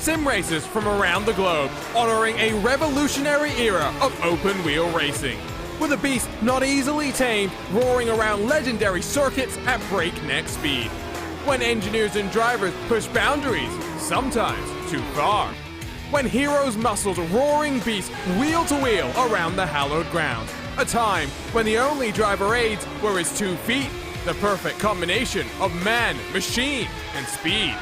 sim racers from around the globe, honoring a revolutionary era of open-wheel racing. With a beast not easily tamed, roaring around legendary circuits at breakneck speed. When engineers and drivers push boundaries, sometimes too far. When heroes muscled roaring beasts wheel to wheel around the hallowed ground. A time when the only driver aids were his 2 feet, the perfect combination of man, machine, and speed.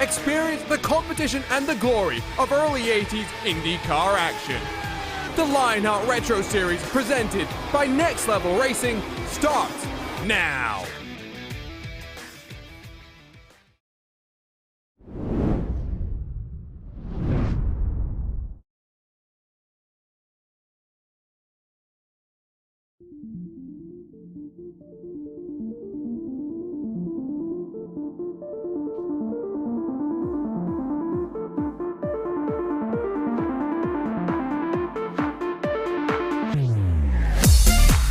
Experience the competition and the glory of early 80s IndyCar action. The Lionheart Retro Series presented by Next Level Racing starts now.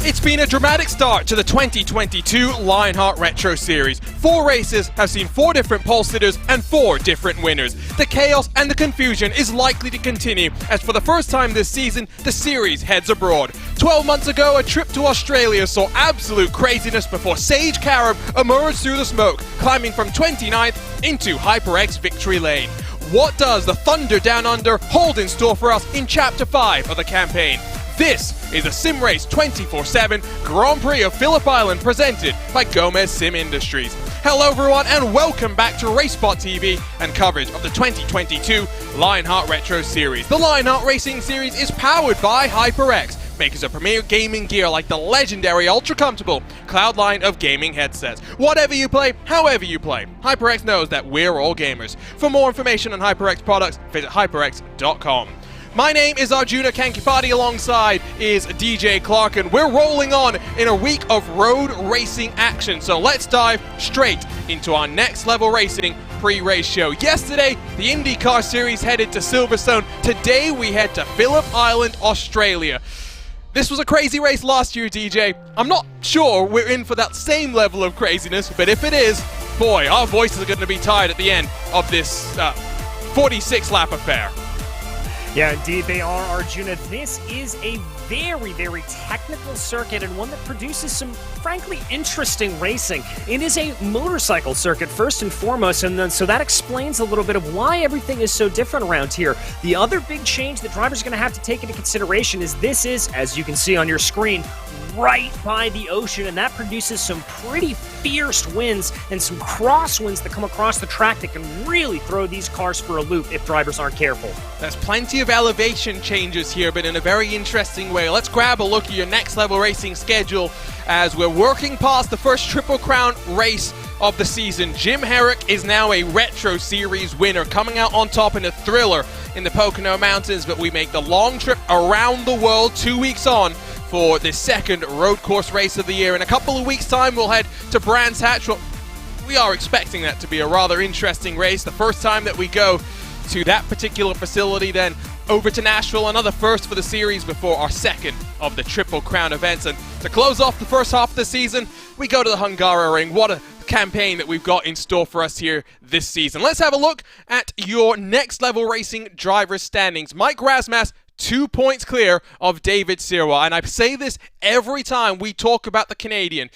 It's been a dramatic start to the 2022 Lionheart Retro Series. 4 races have seen 4 different pole sitters and 4 different winners. The chaos and the confusion is likely to continue as for the first time this season, the series heads abroad. 12 months ago, a trip to Australia saw absolute craziness before Sage Carob emerged through the smoke, climbing from 29th into HyperX victory lane. What does the Thunder Down Under hold in store for us in Chapter 5 of the campaign? This is a Sim Race 24/7 Grand Prix of Phillip Island presented by Gomez Sim Industries. Hello everyone and welcome back to racespottv and coverage of the 2022 Lionheart Retro Series. The Lionheart Racing Series is powered by HyperX, makers of premier gaming gear like the legendary ultra-comfortable Cloud line of gaming headsets. Whatever you play, however you play, HyperX knows that we're all gamers. For more information on HyperX products, visit hyperx.com. My name is Arjuna Kankipati, alongside is DJ Clark, and we're rolling on in a week of road racing action. So let's dive straight into our Next Level Racing pre-race show. Yesterday, the IndyCar Series headed to Silverstone. Today, we head to Phillip Island, Australia. This was a crazy race last year, DJ. I'm not sure we're in for that same level of craziness, but if it is, boy, our voices are going to be tired at the end of this 46-lap affair. Yeah, indeed they are, Arjuna. This is a very, very technical circuit and one that produces some, frankly, interesting racing. It is a motorcycle circuit, first and foremost, and then so that explains a little bit of why everything is so different around here. The other big change that drivers are going to have to take into consideration is this is, as you can see on your screen, right by the ocean, and that produces some pretty fierce winds and some crosswinds that come across the track that can really throw these cars for a loop if drivers aren't careful. There's plenty of elevation changes here, but in a very interesting way. Let's grab a look at your Next Level Racing schedule as we're working past the first Triple Crown race of the season. Jim Herrick is now a Retro Series winner, coming out on top in a thriller in the Pocono Mountains, but we make the long trip around the world 2 weeks on for the second road course race of the year. In a couple of weeks' time, we'll head to Brands Hatch. Well, we are expecting that to be a rather interesting race. The first time that we go to that particular facility, then over to Nashville, another first for the series before our second of the Triple Crown events. And to close off the first half of the season, we go to the Hungaroring. What a campaign that we've got in store for us here this season. Let's have a look at your Next Level Racing driver standings. Mike Rasmas, 2 points clear of David Sirwa, and I say this every time we talk about the Canadian.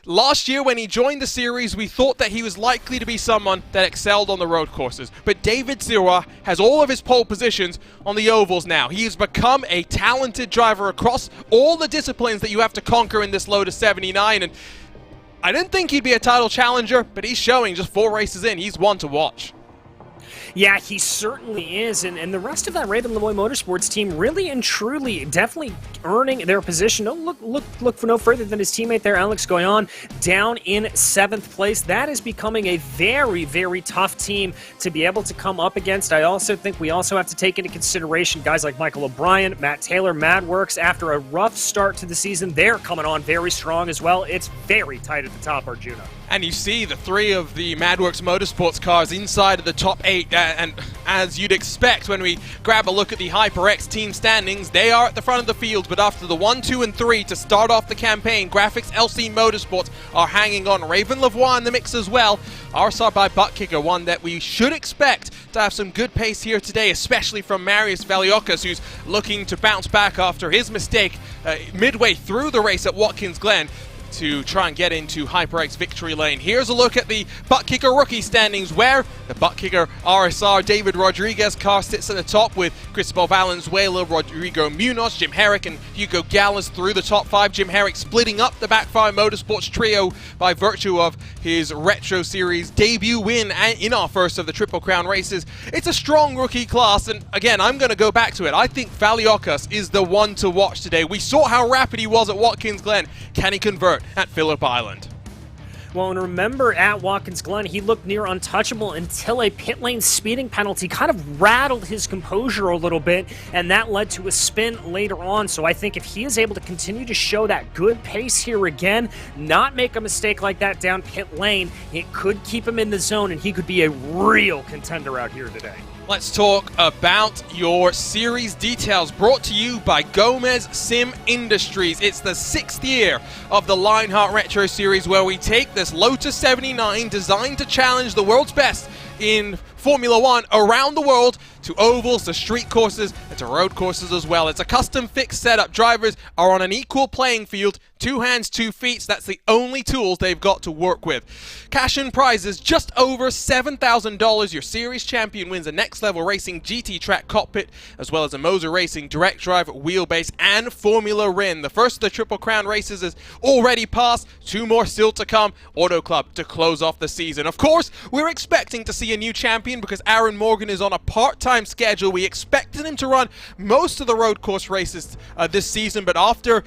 Last year when he joined the series, we thought that he was likely to be someone that excelled on the road courses, but David Sirwa has all of his pole positions on the ovals now. He has become a talented driver across all the disciplines that you have to conquer in this Lotus 79, and I didn't think he'd be a title challenger, but he's showing just 4 races in, he's one to watch. Yeah, he certainly is, and the rest of that Raven Lemoy Motorsports team really and truly definitely earning their position. Don't look for no further than his teammate there, Alex Goyon, down in 7th place. That is becoming a very, very tough team to be able to come up against. I also think we also have to take into consideration guys like Michael O'Brien, Matt Taylor, MadWorks. After a rough start to the season, they're coming on very strong as well. It's very tight at the top, Arjuna. And you see the 3 of the MadWorks Motorsports cars inside of the top 8, and as you'd expect when we grab a look at the HyperX team standings, they are at the front of the field, but after the 1, 2, and 3 to start off the campaign, Graphics LC Motorsports are hanging on. Raven Lavoie in the mix as well. RSR by buttkicker, one that we should expect to have some good pace here today, especially from Marius Valiokas, who's looking to bounce back after his mistake midway through the race at Watkins Glen to try and get into HyperX victory lane. Here's a look at the buttkicker rookie standings, where the buttkicker RSR David Rodriguez car sits at the top with Cristobal Valenzuela, Rodrigo Munoz, Jim Herrick and Hugo Gallas through the top 5. Jim Herrick splitting up the Backfire Motorsports trio by virtue of his Retro Series debut win in our first of the Triple Crown races. It's a strong rookie class, and again, I'm going to go back to it. I think Valiokas is the one to watch today. We saw how rapid he was at Watkins Glen. Can he convert at Phillip Island? Well, and remember, at Watkins Glen, he looked near untouchable until a pit lane speeding penalty kind of rattled his composure a little bit, and that led to a spin later on. So I think if he is able to continue to show that good pace here again, not make a mistake like that down pit lane, it could keep him in the zone, and he could be a real contender out here today. Let's talk about your series details, brought to you by Gomez Sim Industries. It's the 6th year of the Lionheart Retro Series, where we take this Lotus 79 designed to challenge the world's best in Formula One around the world, to ovals, to street courses, and to road courses as well. It's a custom fixed setup. Drivers are on an equal playing field, 2 hands, 2 feet. So that's the only tools they've got to work with. Cash and prizes just over $7,000. Your series champion wins a Next Level Racing GT Track cockpit, as well as a Moser Racing direct drive wheelbase and Formula Rin. The first of the Triple Crown races is already passed. 2 more still to come. Auto Club to close off the season. Of course, we're expecting to see a new champion because Aaron Morgan is on a part-time schedule. We expected him to run most of the road course races this season, but after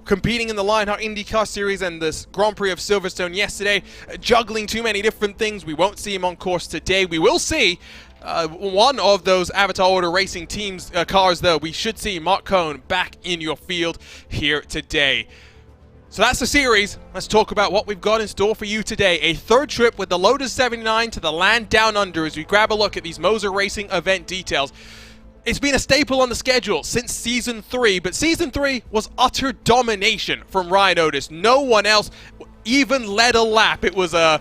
competing in the Lionheart IndyCar Series and this Grand Prix of Silverstone yesterday, juggling too many different things, we won't see him on course today. We will see one of those Avatar Order Racing teams cars, though. We should see Mark Cohn back in your field here today. So that's the series. Let's talk about what we've got in store for you today. A third trip with the Lotus 79 to the land down under as we grab a look at these Moser Racing event details. It's been a staple on the schedule since Season 3, but Season 3 was utter domination from Ryan Otis. No one else even led a lap. It was a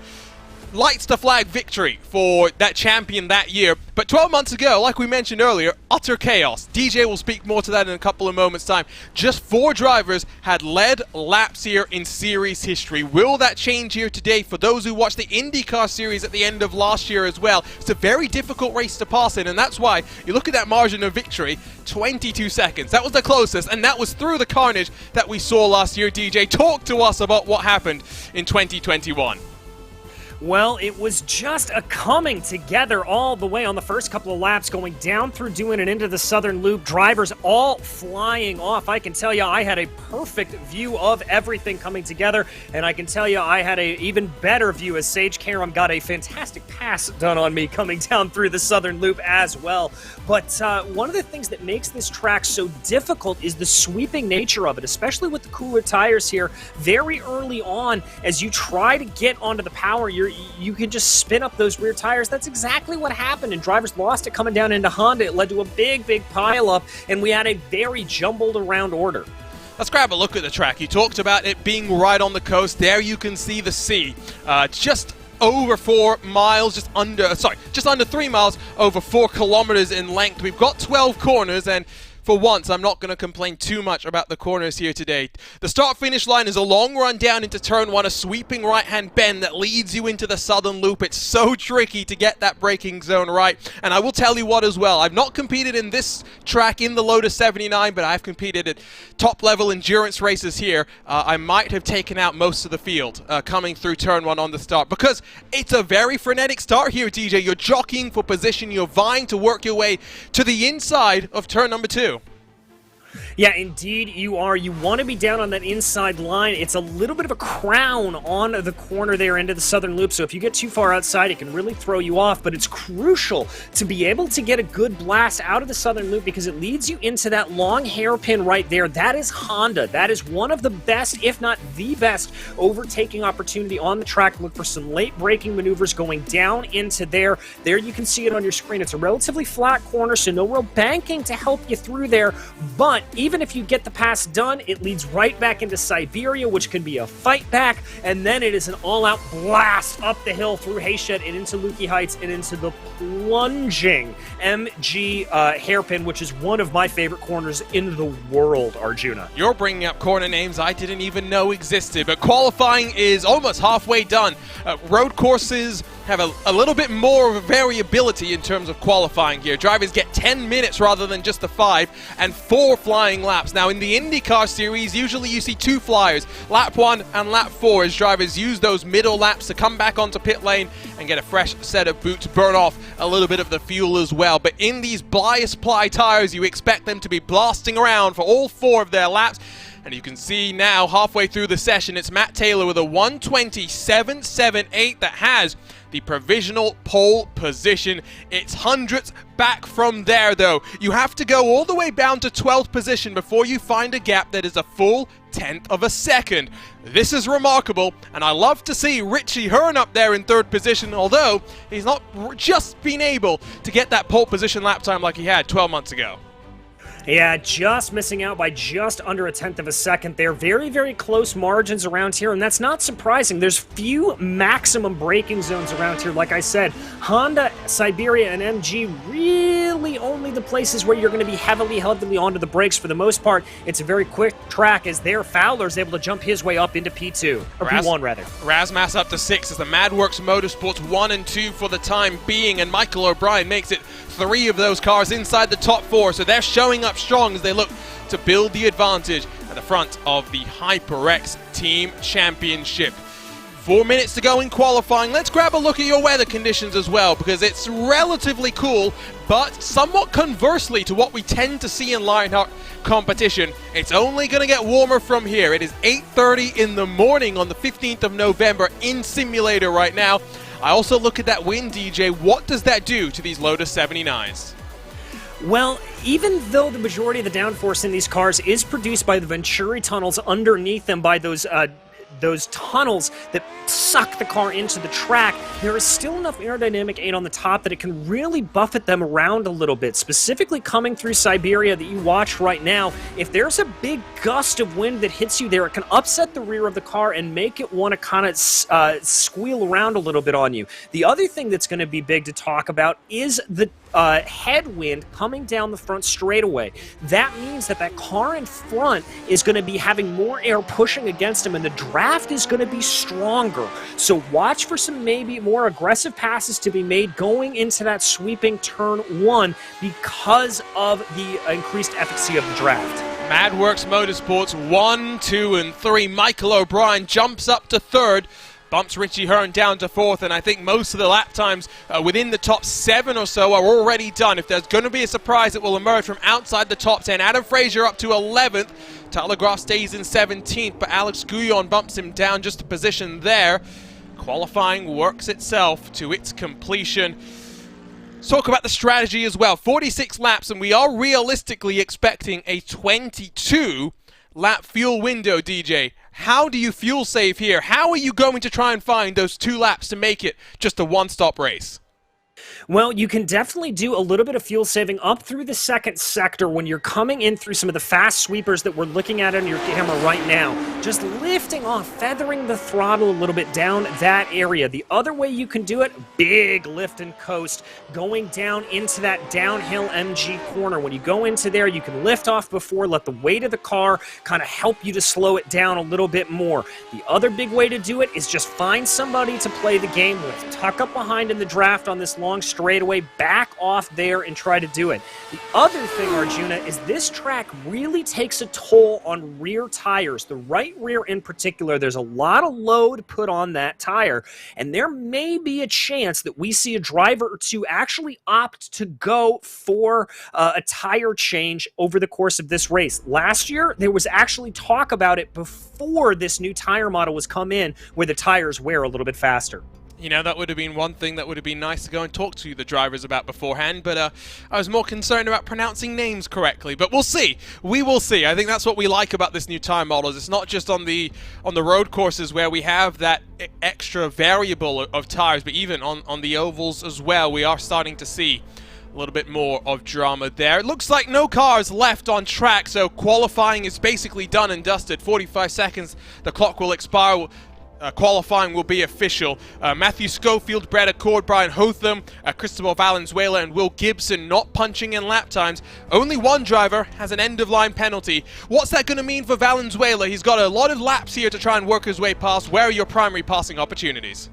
lights to flag victory for that champion that year. But 12 months ago, like we mentioned earlier, utter chaos. DJ will speak more to that in a couple of moments' time. Just 4 drivers had led laps here in series history. Will that change here today for those who watched the IndyCar Series at the end of last year as well? It's a very difficult race to pass in, and that's why you look at that margin of victory, 22 seconds. That was the closest, and that was through the carnage that we saw last year. DJ, talk to us about what happened in 2021. Well, it was just a coming together all the way on the first couple of laps, going down through Dewan and into the Southern Loop. Drivers all flying off. I can tell you I had a perfect view of everything coming together, and I can tell you I had an even better view as Sage Karam got a fantastic pass done on me coming down through the Southern Loop as well. But one of the things that makes this track so difficult is the sweeping nature of it, especially with the cooler tires here. Very early on, as you try to get onto the power, you can just spin up those rear tires. That's exactly what happened, and drivers lost it coming down into Honda. It led to a big pileup, and we had a very jumbled around order. Let's grab a look at the track. You talked about it being right on the coast. There you can see the sea. Just over 4 miles, just under 3 miles, over 4 kilometers in length. We've got 12 corners, and for once, I'm not going to complain too much about the corners here today. The start-finish line is a long run down into Turn 1, a sweeping right-hand bend that leads you into the Southern Loop. It's so tricky to get that braking zone right. And I will tell you what as well, I've not competed in this track in the Lotus 79, but I've competed at top-level endurance races here. I might have taken out most of the field coming through Turn 1 on the start, because it's a very frenetic start here, DJ. You're jockeying for position. You're vying to work your way to the inside of Turn number 2. Yeah, indeed you are. You want to be down on that inside line. It's a little bit of a crown on the corner there into the Southern Loop, so if you get too far outside, it can really throw you off, but it's crucial to be able to get a good blast out of the Southern Loop because it leads you into that long hairpin right there. That is Honda. That is one of the best, if not the best, overtaking opportunity on the track. Look for some late braking maneuvers going down into there. There you can see it on your screen. It's a relatively flat corner, so no real banking to help you through there, but even if you get the pass done, it leads right back into Siberia, which can be a fight back, and then it is an all-out blast up the hill through Hayshed and into Lukey Heights and into the plunging MG hairpin, which is one of my favorite corners in the world, Arjuna. You're bringing up corner names I didn't even know existed, but qualifying is almost halfway done. Road courses have a little bit more variability in terms of qualifying here. Drivers get 10 minutes rather than just the 5, and 4 flying laps. Now in the IndyCar series, usually you see 2 flyers, lap 1 and lap 4, as drivers use those middle laps to come back onto pit lane and get a fresh set of boots, burn off a little bit of the fuel as well. But in these bias ply tires, you expect them to be blasting around for all 4 of their laps. And you can see now, halfway through the session, it's Matt Taylor with a 1:27.78 that has the provisional pole position. It's hundredths back from there, though. You have to go all the way down to 12th position before you find a gap that is a full 1/10 of a second. This is remarkable, and I love to see Richie Hearn up there in 3rd position, although he's not just been able to get that pole position lap time like he had 12 months ago. Yeah, just missing out by just under 1/10 of a second there. Very, very close margins around here, and that's not surprising. There's few maximum braking zones around here. Like I said, Honda, Siberia, and MG really only the places where you're going to be heavily onto the brakes. For the most part, it's a very quick track, as there Fowler's able to jump his way up into P2, or P1 rather. Razmas up to 6 as the MadWorks Motorsports 1 and 2 for the time being, and Michael O'Brien makes it 3 of those cars inside the top 4, so they're showing up strong as they look to build the advantage at the front of the HyperX Team Championship. 4 minutes to go in qualifying. Let's grab a look at your weather conditions as well, because it's relatively cool, but somewhat conversely to what we tend to see in Lionheart competition. It's only going to get warmer from here. It is 8:30 in the morning on the 15th of November in simulator right now. I also look at that wind, DJ. What does that do to these Lotus 79s? Well, even though the majority of the downforce in these cars is produced by the Venturi tunnels underneath them, by those tunnels that suck the car into the track, there is still enough aerodynamic aid on the top that it can really buffet them around a little bit. Specifically coming through Siberia that you watch right now, if there's a big gust of wind that hits you there, it can upset the rear of the car and make it want to kind of squeal around a little bit on you. The other thing that's going to be big to talk about is the headwind coming down the front straightaway. That means that that car in front is going to be having more air pushing against him, and the draft is going to be stronger. So watch for some maybe more aggressive passes to be made going into that sweeping turn 1 because of the increased efficacy of the draft. MadWorks Motorsports 1, 2, and 3. Michael O'Brien jumps up to 3rd. Bumps Richie Hearn down to 4th, and I think most of the lap times within the top 7 or so are already done. If there's going to be a surprise, it will emerge from outside the top 10. Adam Frazier up to 11th. Tyler Groff stays in 17th, but Alex Guyon bumps him down just a position there. Qualifying works itself to its completion. Let's talk about the strategy as well. 46 laps, and we are realistically expecting a 22-lap fuel window, DJ. How do you fuel save here? How are you going to try and find those 2 laps to make it just a one-stop race? Well, you can definitely do a little bit of fuel saving up through the 2nd sector when you're coming in through some of the fast sweepers that we're looking at on your camera right now. Just lifting off, feathering the throttle a little bit down that area. The other way you can do it, big lift and coast, going down into that downhill MG corner. When you go into there, you can lift off before, let the weight of the car kind of help you to slow it down a little bit more. The other big way to do it is just find somebody to play the game with. Tuck up behind in the draft on this long straightaway, back off there and try to do it. The other thing, Arjuna, is this track really takes a toll on rear tires. The right rear in particular, there's a lot of load put on that tire, and there may be a chance that we see a driver or two actually opt to go for a tire change over the course of this race. Last year, there was actually talk about it before this new tire model was come in, where the tires wear a little bit faster. You know, that would have been one thing that would have been nice to go and talk to the drivers about beforehand, but I was more concerned about pronouncing names correctly. But we'll see. We will see. I think that's what we like about this new tire models. It's not just on the road courses where we have that extra variable of tires, but even on the ovals as well, we are starting to see A little bit more of drama there. It looks like no cars left on track, so qualifying is basically done and dusted. 45 seconds, the clock will expire. Qualifying will be official. Matthew Schofield, Brett Accord, Brian Hotham, Cristobal Valenzuela, and Will Gibson not punching in lap times. Only one driver has an end-of-line penalty. What's that going to mean for Valenzuela? He's got a lot of laps here to try and work his way past. Where are your primary passing opportunities?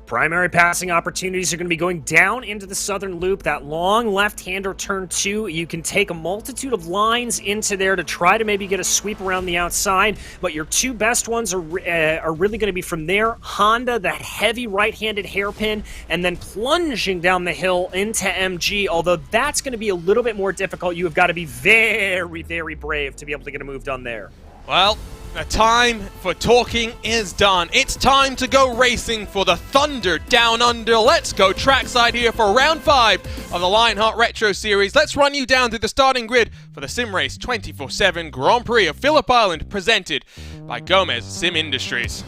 Primary passing opportunities are going to be going down into the southern loop, that long left-hander turn 2. You can take a multitude of lines into there to try to maybe get a sweep around the outside, but your two best ones are really going to be from there. Honda, the heavy right-handed hairpin, and then plunging down the hill into MG, although that's going to be a little bit more difficult. You have got to be very, very brave to be able to get a move done there. Well, the time for talking is done. It's time to go racing for the Thunder Down Under. Let's go trackside here for round 5 of the Lionheart Retro Series. Let's run you down through the starting grid for the SimRace 24/7 Grand Prix of Phillip Island, presented by Gomez Sim Industries.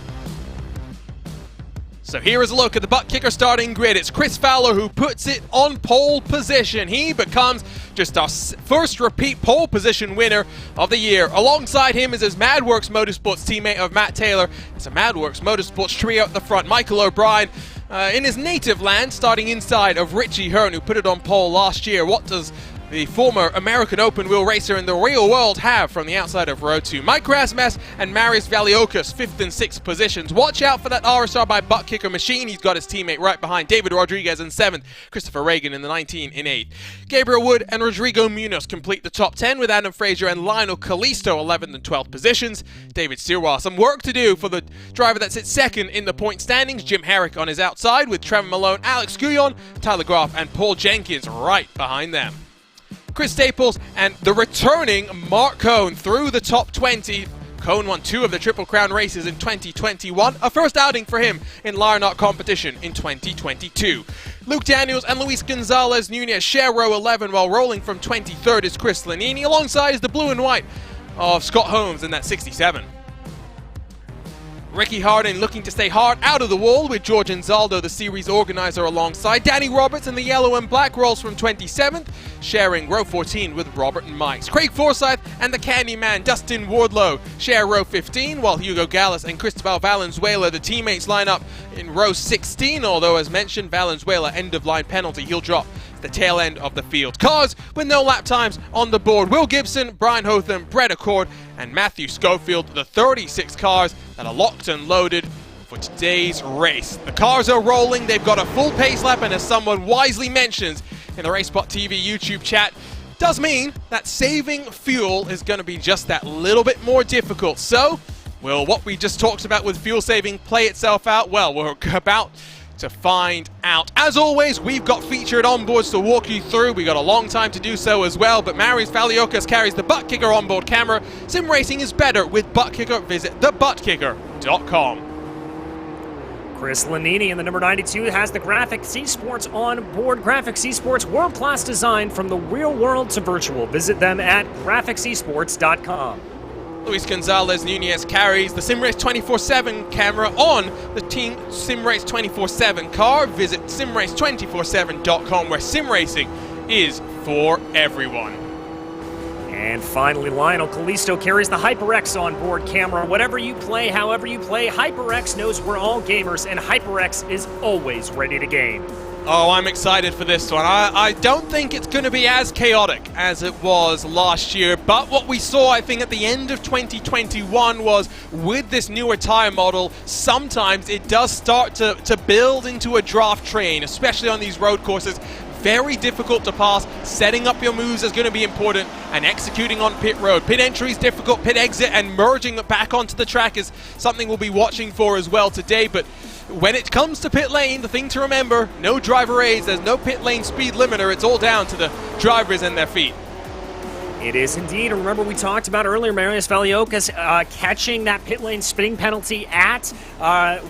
So here is a look at the buttkicker starting grid. It's Chris Fowler who puts it on pole position. He becomes just our first repeat pole position winner of the year. Alongside him is his MadWorks Motorsports teammate of Matt Taylor. It's a MadWorks Motorsports trio at the front. Michael O'Brien in his native land, starting inside of Richie Hearn, who put it on pole last year. What does the former American open wheel racer in the real world have from the outside of row 2? Mike Rasmus and Marius Valiokis, 5th and 6th positions. Watch out for that RSR by buttkicker machine. He's got his teammate right behind. David Rodriguez in 7th, Christopher Reagan in the 19 in 8th. Gabriel Wood and Rodrigo Munoz complete the top 10 with Adam Fraser and Lionel Callisto 11th and 12th positions. David Sirwa, some work to do for the driver that sits second in the point standings. Jim Herrick on his outside with Trevor Malone, Alex Guyon, Tyler Graff and Paul Jenkins right behind them. Chris Staples and the returning Mark Cohn through the top 20. Cohn won 2 of the Triple Crown races in 2021, a first outing for him in Lionheart competition in 2022. Luke Daniels and Luis Gonzalez Nunez share row 11, while rolling from 23rd is Chris Lanini, alongside is the blue and white of Scott Holmes in that 67. Ricky Harding looking to stay hard out of the wall with George Anzaldo, the series organizer, alongside. Danny Roberts in the yellow and black rolls from 27th, sharing row 14 with Robert and Mikes. Craig Forsyth and the Candyman Dustin Wardlow share row 15, while Hugo Gallas and Cristobal Valenzuela, the teammates, line up in row 16, although as mentioned, Valenzuela end-of-line penalty, he'll drop the tail end of the field. Cars with no lap times on the board: Will Gibson, Brian Hotham, Brett Accord and Matthew Schofield, the 36 cars that are locked and loaded for today's race. The cars are rolling, they've got a full pace lap, and as someone wisely mentions in the racespottv YouTube chat, does mean that saving fuel is going to be just that little bit more difficult. So, will what we just talked about with fuel saving play itself out? Well, we're about to find out. As always, we've got featured onboards to walk you through. We got a long time to do so as well, but Marius Valiokis carries the buttkicker onboard camera. Sim racing is better with buttkicker. Visit thebuttkicker.com. Chris Lanini in the number 92 has the Graphics Esports on board. Graphics Esports, world-class design from the real world to virtual. Visit them at graphicsesports.com. Luis Gonzalez Nunez carries the SimRace 24/7 camera on the Team SimRace 24/7 car. Visit simrace247.com, where sim racing is for everyone. And finally, Lionel Callisto carries the HyperX on board camera. Whatever you play, however you play, HyperX knows we're all gamers, and HyperX is always ready to game. Oh, I'm excited for this one. I don't think it's going to be as chaotic as it was last year, but what we saw, I think, at the end of 2021 was, with this newer tire model, sometimes it does start to build into a draft train, especially on these road courses. Very difficult to pass. Setting up your moves is going to be important, and executing on pit road. Pit entry is difficult, pit exit and merging back onto the track is something we'll be watching for as well today. But when it comes to pit lane, the thing to remember, no driver aids, there's no pit lane speed limiter. It's all down to the drivers and their feet. It is indeed. Remember, we talked about earlier, Marius Valiokis catching that pit lane spinning penalty at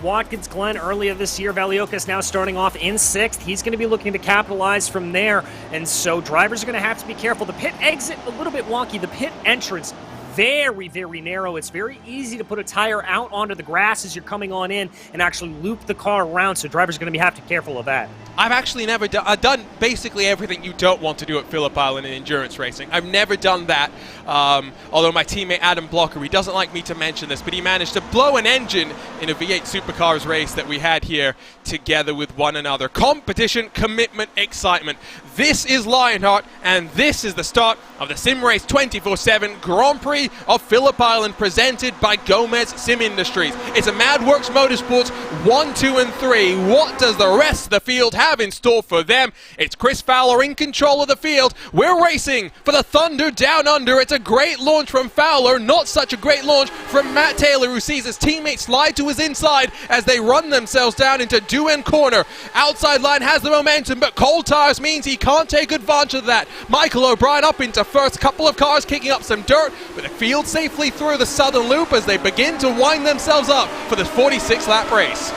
Watkins Glen earlier this year. Valiokis now starting off in 6th. He's going to be looking to capitalize from there, and so drivers are going to have to be careful. The pit exit, a little bit wonky. The pit entrance, very, very narrow. It's very easy to put a tire out onto the grass as you're coming on in and actually loop the car around, so drivers are going to have to be careful of that. I've actually never done, I've done basically everything you don't want to do at Phillip Island in endurance racing. I've never done that, although my teammate Adam Blocker, he doesn't like me to mention this, but he managed to blow an engine in a V8 Supercars race that we had here together with one another. Competition, commitment, excitement. This is Lionheart, and this is the start of the Sim Race 24/7 Grand Prix of Phillip Island, presented by Gomez Sim Industries. It's a MadWorks Motorsports 1, 2, and 3. What does the rest of the field have in store for them? It's Chris Fowler in control of the field. We're racing for the Thunder Down Under. It's a great launch from Fowler, not such a great launch from Matt Taylor, who sees his teammate slide to his inside as they run themselves down into do-end corner. Outside line has the momentum, but cold tires means he can't take advantage of that. Michael O'Brien up into first, couple of cars kicking up some dirt, but the field safely through the southern loop as they begin to wind themselves up for this 46-lap race.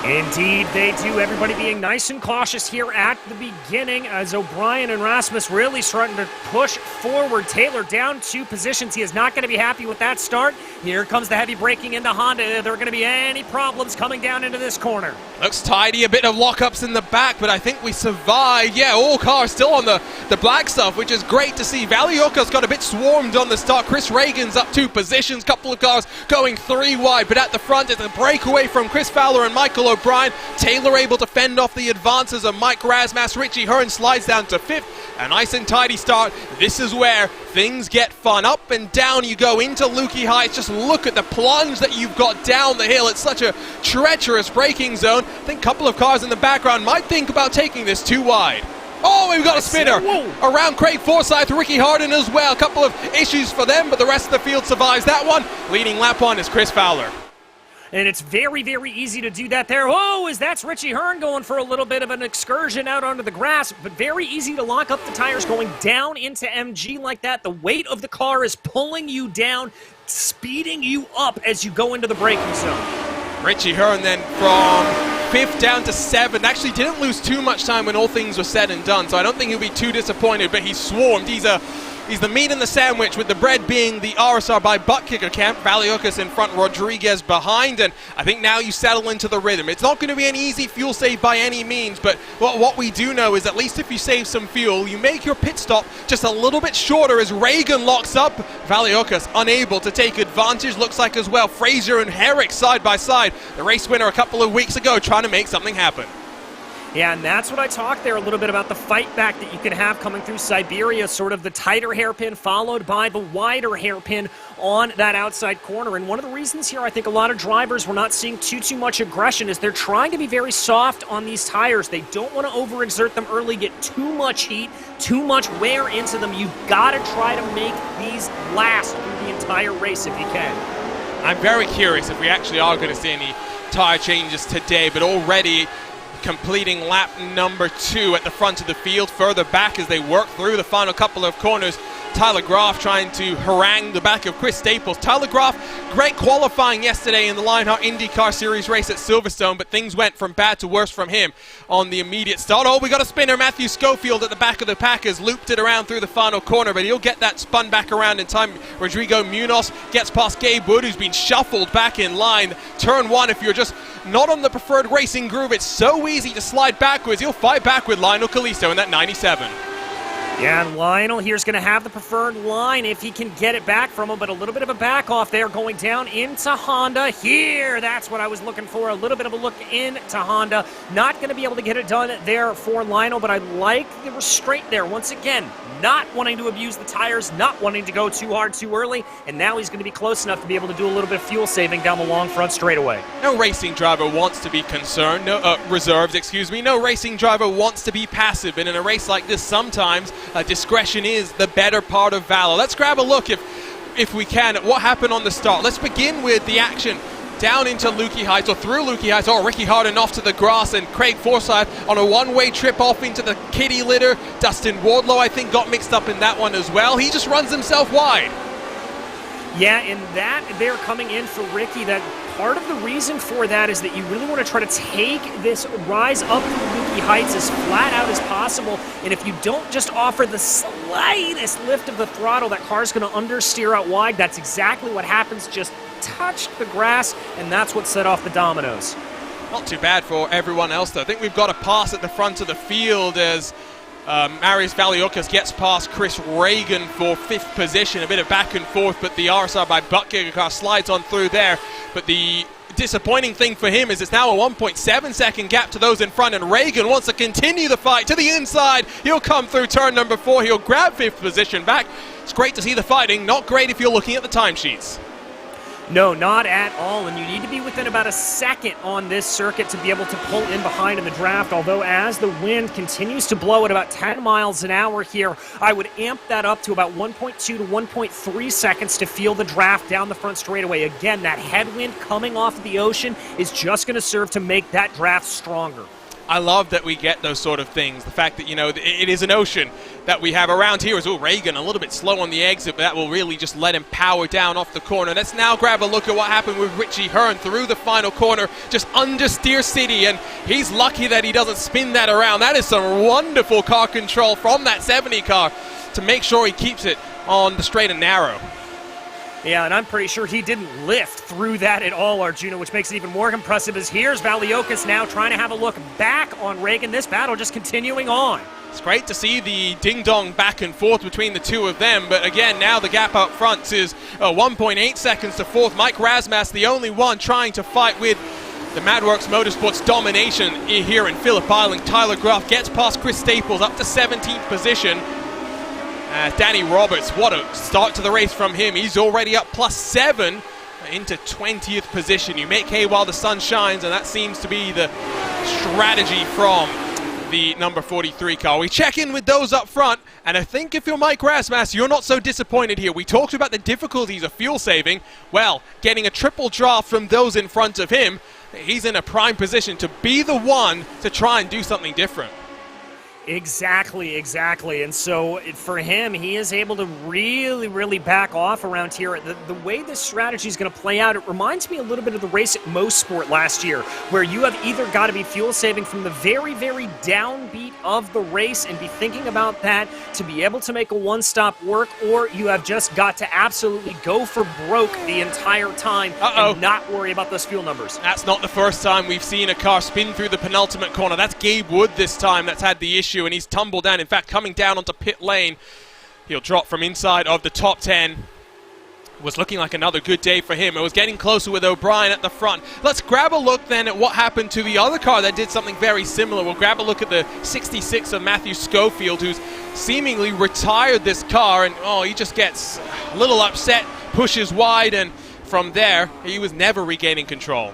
Indeed, they do. Everybody being nice and cautious here at the beginning as O'Brien and Rasmus really starting to push forward. Taylor down 2 positions. He is not going to be happy with that start. Here comes the heavy braking into Honda. Are there going to be any problems coming down into this corner? Looks tidy, a bit of lockups in the back, but I think we survived. Yeah, all cars still on the black stuff, which is great to see. Valioka's got a bit swarmed on the start. Chris Reagan's up 2 positions, couple of cars going 3 wide, but at the front it's a breakaway from Chris Fowler and Michael O'Brien. Taylor able to fend off the advances of Mike Rasmus. Richie Hearn slides down to 5th. A nice and tidy start. This is where things get fun. Up and down you go into Lukey Heights. Just look at the plunge that you've got down the hill. It's such a treacherous braking zone. I think a couple of cars in the background might think about taking this too wide. Oh, we've got a spinner around Craig Forsyth, Ricky Harden as well. A couple of issues for them, but the rest of the field survives that one. Leading lap 1 is Chris Fowler. And it's very, very easy to do that there. Oh, that's Richie Hearn going for a little bit of an excursion out onto the grass, but very easy to lock up the tires going down into MG like that. The weight of the car is pulling you down, speeding you up as you go into the braking zone. Richie Hearn then from 5th down to 7th. Actually didn't lose too much time when all things were said and done, so I don't think he'll be too disappointed, but he's swarmed. He's the meat in the sandwich, with the bread being the RSR by buttkicker camp. Valiokas in front, Rodriguez behind, and I think now you settle into the rhythm. It's not going to be an easy fuel save by any means, but what we do know is at least if you save some fuel, you make your pit stop just a little bit shorter as Reagan locks up. Valiokas unable to take advantage, looks like as well. Fraser and Herrick side by side. The race winner a couple of weeks ago trying to make something happen. Yeah, and that's what I talked there a little bit about, the fight back that you can have coming through Siberia, sort of the tighter hairpin followed by the wider hairpin on that outside corner. And one of the reasons here I think a lot of drivers were not seeing too much aggression is they're trying to be very soft on these tires. They don't want to overexert them early, get too much heat, too much wear into them. You've got to try to make these last through the entire race if you can. I'm very curious if we actually are going to see any tire changes today, but already completing lap number 2 at the front of the field. Further back as they work through the final couple of corners, Tyler Graf trying to harangue the back of Chris Staples. Tyler Graf, great qualifying yesterday in the Lionheart IndyCar Series race at Silverstone, but things went from bad to worse from him on the immediate start. Oh, we got a spinner. Matthew Schofield at the back of the pack has looped it around through the final corner, but he'll get that spun back around in time. Rodrigo Munoz gets past Gabe Wood, who's been shuffled back in line. Turn 1, if you're just not on the preferred racing groove, it's so easy to slide backwards. He'll fight back with Lionel Calisto in that 97. Yeah, and Lionel here's going to have the preferred line if he can get it back from him, but a little bit of a back off there going down into Honda. Here, that's what I was looking for, a little bit of a look into Honda. Not going to be able to get it done there for Lionel, but I like the restraint there. Once again, not wanting to abuse the tires, not wanting to go too hard too early, and now he's going to be close enough to be able to do a little bit of fuel saving down the long front straightaway. No racing driver wants to be concerned, reserved, excuse me. No racing driver wants to be passive, and in a race like this, sometimes discretion is the better part of valor. Let's grab a look, if we can, at what happened on the start. Let's begin with the action down into Lukey Heights, or through Lukey Heights. Oh, Ricky Harden off to the grass, and Craig Forsyth on a one-way trip off into the kitty litter. Dustin Wardlow, I think, got mixed up in that one as well. He just runs himself wide. Yeah, and that they're coming in for Ricky, that part of the reason for that is that you really want to try to take this rise up to the loopy heights as flat out as possible, and if you don't just offer the slightest lift of the throttle, that car's going to understeer out wide. That's exactly what happens. Just touched the grass, and that's what set off the dominoes. Not too bad for everyone else, though. I think we've got a pass at the front of the field as Marius Valiukas gets past Chris Reagan for 5th position. A bit of back and forth, but the RSR by buttkicker car slides on through there. But the disappointing thing for him is it's now a 1.7 second gap to those in front, and Reagan wants to continue the fight to the inside. He'll come through turn number 4. He'll grab 5th position back. It's great to see the fighting. Not great if you're looking at the timesheets. No, not at all, and you need to be within about a second on this circuit to be able to pull in behind in the draft, although as the wind continues to blow at about 10 miles an hour here, I would amp that up to about 1.2 to 1.3 seconds to feel the draft down the front straightaway. Again, that headwind coming off of the ocean is just going to serve to make that draft stronger. I love that we get those sort of things. The fact that, you know, it is an ocean that we have around here is, Reagan a little bit slow on the exit, but that will really just let him power down off the corner. Let's now grab a look at what happened with Richie Hearn through the final corner, just understeer City, and he's lucky that he doesn't spin that around. That is some wonderful car control from that 70 car to make sure he keeps it on the straight and narrow. Yeah, and I'm pretty sure he didn't lift through that at all, Arjuna, which makes it even more impressive as here's Valiukas now trying to have a look back on Reagan. This battle just continuing on. It's great to see the ding-dong back and forth between the two of them, but again, now the gap up front is 1.8 seconds to 4th. Mike Rasmas, the only one trying to fight with the Madworks Motorsports domination here in Phillip Island. Tyler Gruff gets past Chris Staples up to 17th position. Danny Roberts, what a start to the race from him. He's already up +7 into 20th position. You make hay while the sun shines, and that seems to be the strategy from the number 43 car. We check in with those up front, and I think if you're Mike Rasmas, you're not so disappointed here. We talked about the difficulties of fuel saving. Well, getting a triple draft from those in front of him, he's in a prime position to be the one to try and do something different. Exactly. And so for him, he is able to really back off around here. The way this strategy is going to play out, it reminds me a little bit of the race at Motorsports last year, where you have either got to be fuel saving from the very downbeat of the race and be thinking about that to be able to make a one-stop work, or you have just got to absolutely go for broke the entire time and not worry about those fuel numbers. That's not the first time we've seen a car spin through the penultimate corner. That's Gabe Wood this time that's had the issue, and he's tumbled down. In fact, coming down onto pit lane, he'll drop from inside of the top 10. Was looking like another good day for him. It was getting closer with O'Brien at the front. Let's grab a look then at what happened to the other car that did something very similar. We'll grab a look at the 66 of Matthew Schofield, who's seemingly retired this car, and he just gets a little upset, pushes wide, and from there, he was never regaining control.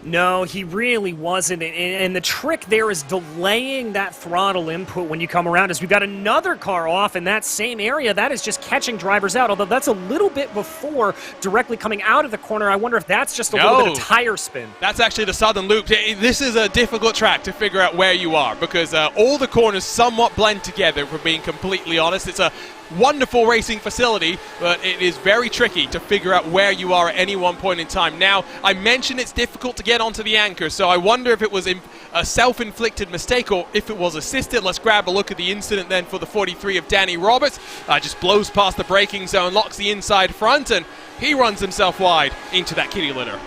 No, he really wasn't, and the trick there is delaying that throttle input when you come around, as we've got another car off in that same area. That is just catching drivers out, although that's a little bit before directly coming out of the corner. I wonder if that's just a little bit of tire spin. That's actually the Southern Loop. This is a difficult track to figure out where you are, because all the corners somewhat blend together, if we're being completely honest. It's a wonderful racing facility, but it is very tricky to figure out where you are at any one point in time. Now, I mentioned it's difficult to get onto the anchor, so I wonder if it was a self-inflicted mistake or if it was assisted. Let's grab a look at the incident then for the 43 of Danny Roberts. Just blows past the braking zone, locks the inside front, and he runs himself wide into that kitty litter.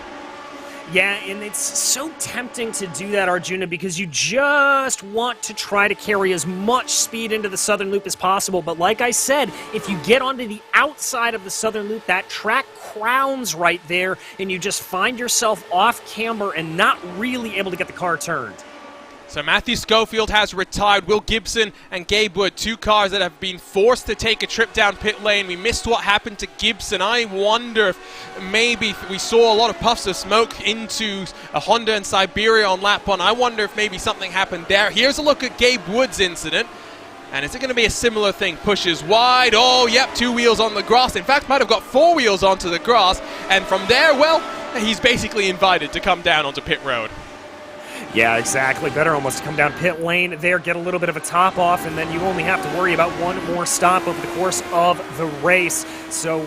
Yeah, and it's so tempting to do that, Arjuna, because you just want to try to carry as much speed into the Southern Loop as possible. But like I said, if you get onto the outside of the Southern Loop, that track crowns right there, and you just find yourself off camber and not really able to get the car turned. So Matthew Schofield has retired. Will Gibson and Gabe Wood, two cars that have been forced to take a trip down pit lane. We missed what happened to Gibson. I wonder if maybe we saw a lot of puffs of smoke into a Honda and Siberia on lap 1. I wonder if maybe something happened there. Here's a look at Gabe Wood's incident. And is it going to be a similar thing? Pushes wide. Oh, yep, 2 wheels on the grass. In fact, might have got 4 wheels onto the grass. And from there, well, he's basically invited to come down onto pit road. Yeah, exactly. Better almost to come down pit lane there, get a little bit of a top off, and then you only have to worry about one more stop over the course of the race. So,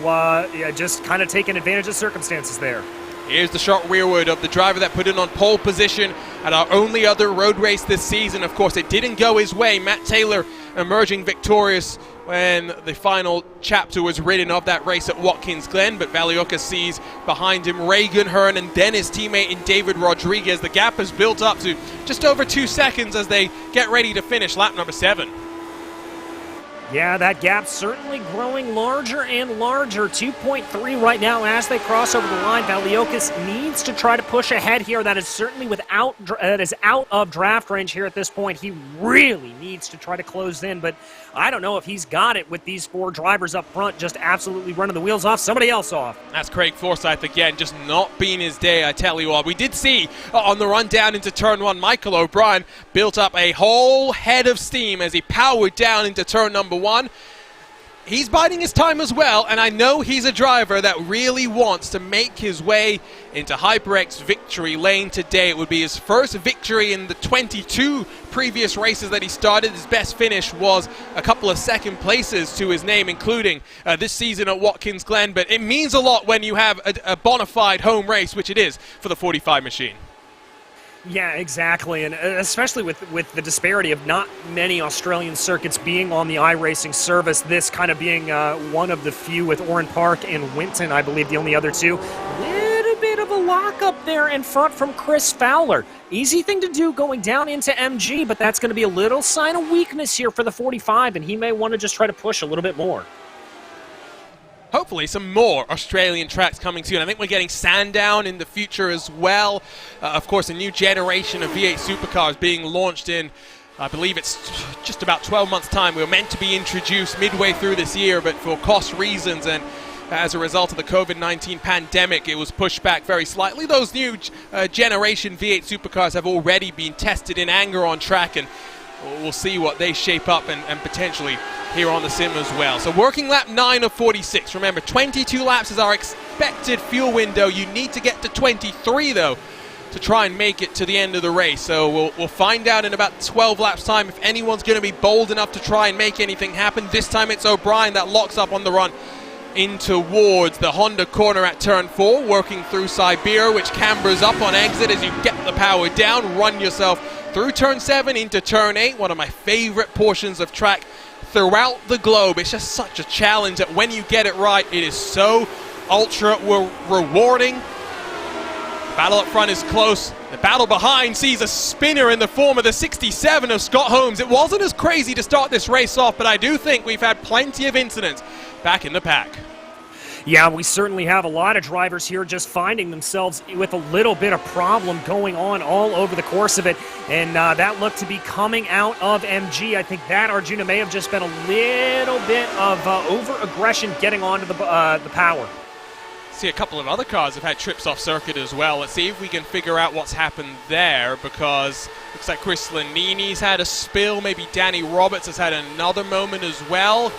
yeah, just kind of taking advantage of circumstances there. Here's the shot rearward of the driver that put in on pole position at our only other road race this season. Of course, it didn't go his way. Matt Taylor emerging victorious when the final chapter was written of that race at Watkins Glen, but Valioka sees behind him Reagan Hearn and then his teammate in David Rodriguez. The gap has built up to just over 2 seconds as they get ready to finish lap number 7. Yeah, that gap certainly growing larger and larger. 2.3 right now as they cross over the line. Valiokas needs to try to push ahead here. That is certainly out of draft range here at this point. He really needs to try to close in, but I don't know if he's got it with these 4 drivers up front just absolutely running the wheels off somebody else off. That's Craig Forsyth again, just not being his day, I tell you what. We did see on the run down into turn 1, Michael O'Brien built up a whole head of steam as he powered down into turn number 1. He's biding his time as well, and I know he's a driver that really wants to make his way into HyperX victory lane today. It would be his first victory in the 22 previous races that he started. His best finish was a couple of second places to his name, including this season at Watkins Glen, but it means a lot when you have a bona fide home race, which it is for the 45 machine. Yeah, exactly, and especially with the disparity of not many Australian circuits being on the iRacing service, this kind of being one of the few with Oran Park and Winton, I believe the only other two. Little bit of a lockup there in front from Chris Fowler. Easy thing to do going down into MG, but that's going to be a little sign of weakness here for the 45, and he may want to just try to push a little bit more. Hopefully some more Australian tracks coming soon. I think we're getting Sandown in the future as well. Of course, a new generation of V8 supercars being launched in, I believe it's just about 12 months' time. We were meant to be introduced midway through this year, but for cost reasons and as a result of the COVID-19 pandemic, it was pushed back very slightly. Those new generation V8 supercars have already been tested in anger on track, and we'll see what they shape up and potentially here on the sim as well. So working lap 9 of 46. Remember, 22 laps is our expected fuel window. You need to get to 23, though, to try and make it to the end of the race. So we'll find out in about 12 laps' time if anyone's going to be bold enough to try and make anything happen. This time it's O'Brien that locks up on the run in towards the Honda corner at turn 4, working through Siberia, which cambers up on exit as you get the power down, run yourself through turn 7 into turn 8, one of my favorite portions of track throughout the globe. It's just such a challenge that when you get it right, it is so ultra rewarding. The battle up front is close. The battle behind sees a spinner in the form of the 67 of Scott Holmes. It wasn't as crazy to start this race off, but I do think we've had plenty of incidents back in the pack. Yeah, we certainly have a lot of drivers here just finding themselves with a little bit of problem going on all over the course of it, and that looked to be coming out of MG. I think that Arjuna may have just been a little bit of over-aggression getting onto the power. See, a couple of other cars have had trips off circuit as well. Let's see if we can figure out what's happened there, because looks like Chris Lanini's had a spill. Maybe Danny Roberts has had another moment as well.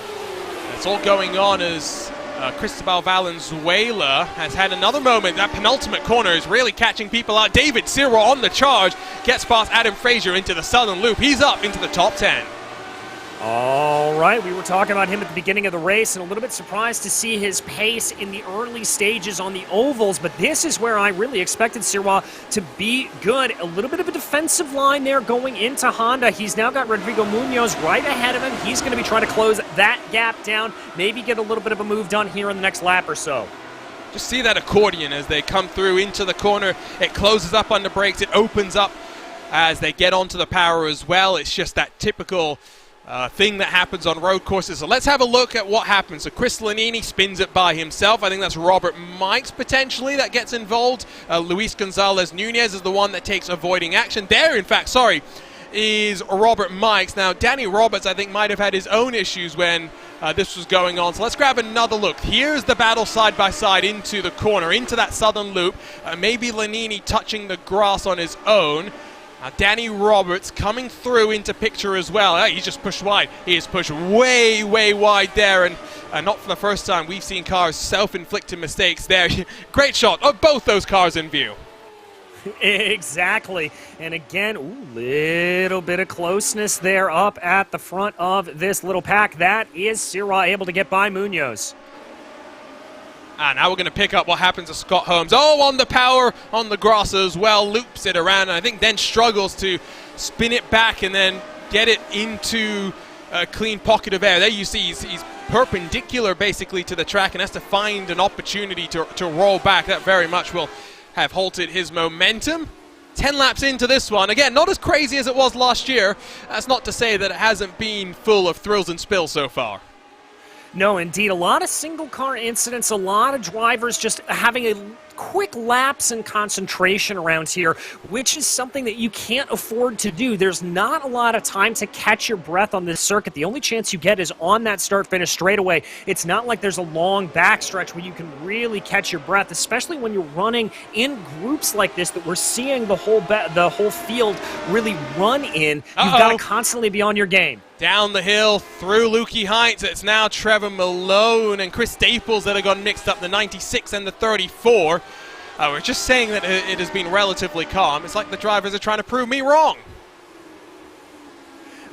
It's all going on as Cristobal Valenzuela has had another moment. That penultimate corner is really catching people out. David Sirwa on the charge, gets past Adam Frazier into the southern loop. He's up into the top 10. All right, we were talking about him at the beginning of the race, and a little bit surprised to see his pace in the early stages on the ovals, but this is where I really expected Sirwa to be good. A little bit of a defensive line there going into Honda. He's now got Rodrigo Munoz right ahead of him. He's going to be trying to close that gap down, maybe get a little bit of a move done here in the next lap or so. Just see that accordion as they come through into the corner. It closes up on the brakes. It opens up as they get onto the power as well. It's just that typical thing that happens on road courses. So let's have a look at what happens. So Chris Lanini spins it by himself. I think that's Robert Mikes potentially that gets involved. Luis Gonzalez Nunez is the one that takes avoiding action. There, in fact, is Robert Mikes. Now, Danny Roberts, I think, might have had his own issues when this was going on. So let's grab another look. Here's the battle side by side into the corner, into that southern loop. Maybe Lanini touching the grass on his own. Danny Roberts coming through into picture as well. He's just pushed wide. He is pushed way, way wide there, and not for the first time we've seen cars self-inflicted mistakes there. Great shot of both those cars in view. Exactly. And again, little bit of closeness there up at the front of this little pack. That is Sirwa able to get by Munoz. And now we're going to pick up what happens to Scott Holmes. Oh, on the power, on the grass as well, loops it around, and I think then struggles to spin it back and then get it into a clean pocket of air. There you see he's perpendicular basically to the track and has to find an opportunity to roll back. That very much will have halted his momentum. 10 laps into this one. Again, not as crazy as it was last year. That's not to say that it hasn't been full of thrills and spills so far. No, indeed. A lot of single-car incidents, a lot of drivers just having a quick lapse in concentration around here, which is something that you can't afford to do. There's not a lot of time to catch your breath on this circuit. The only chance you get is on that start-finish straightaway. It's not like there's a long backstretch where you can really catch your breath, especially when you're running in groups like this that we're seeing the whole field really run in. You've got to constantly be on your game. Down the hill, through Lukey Heights, it's now Trevor Malone and Chris Staples that have gone mixed up, the 96 and the 34. We're just saying that it has been relatively calm. It's like the drivers are trying to prove me wrong.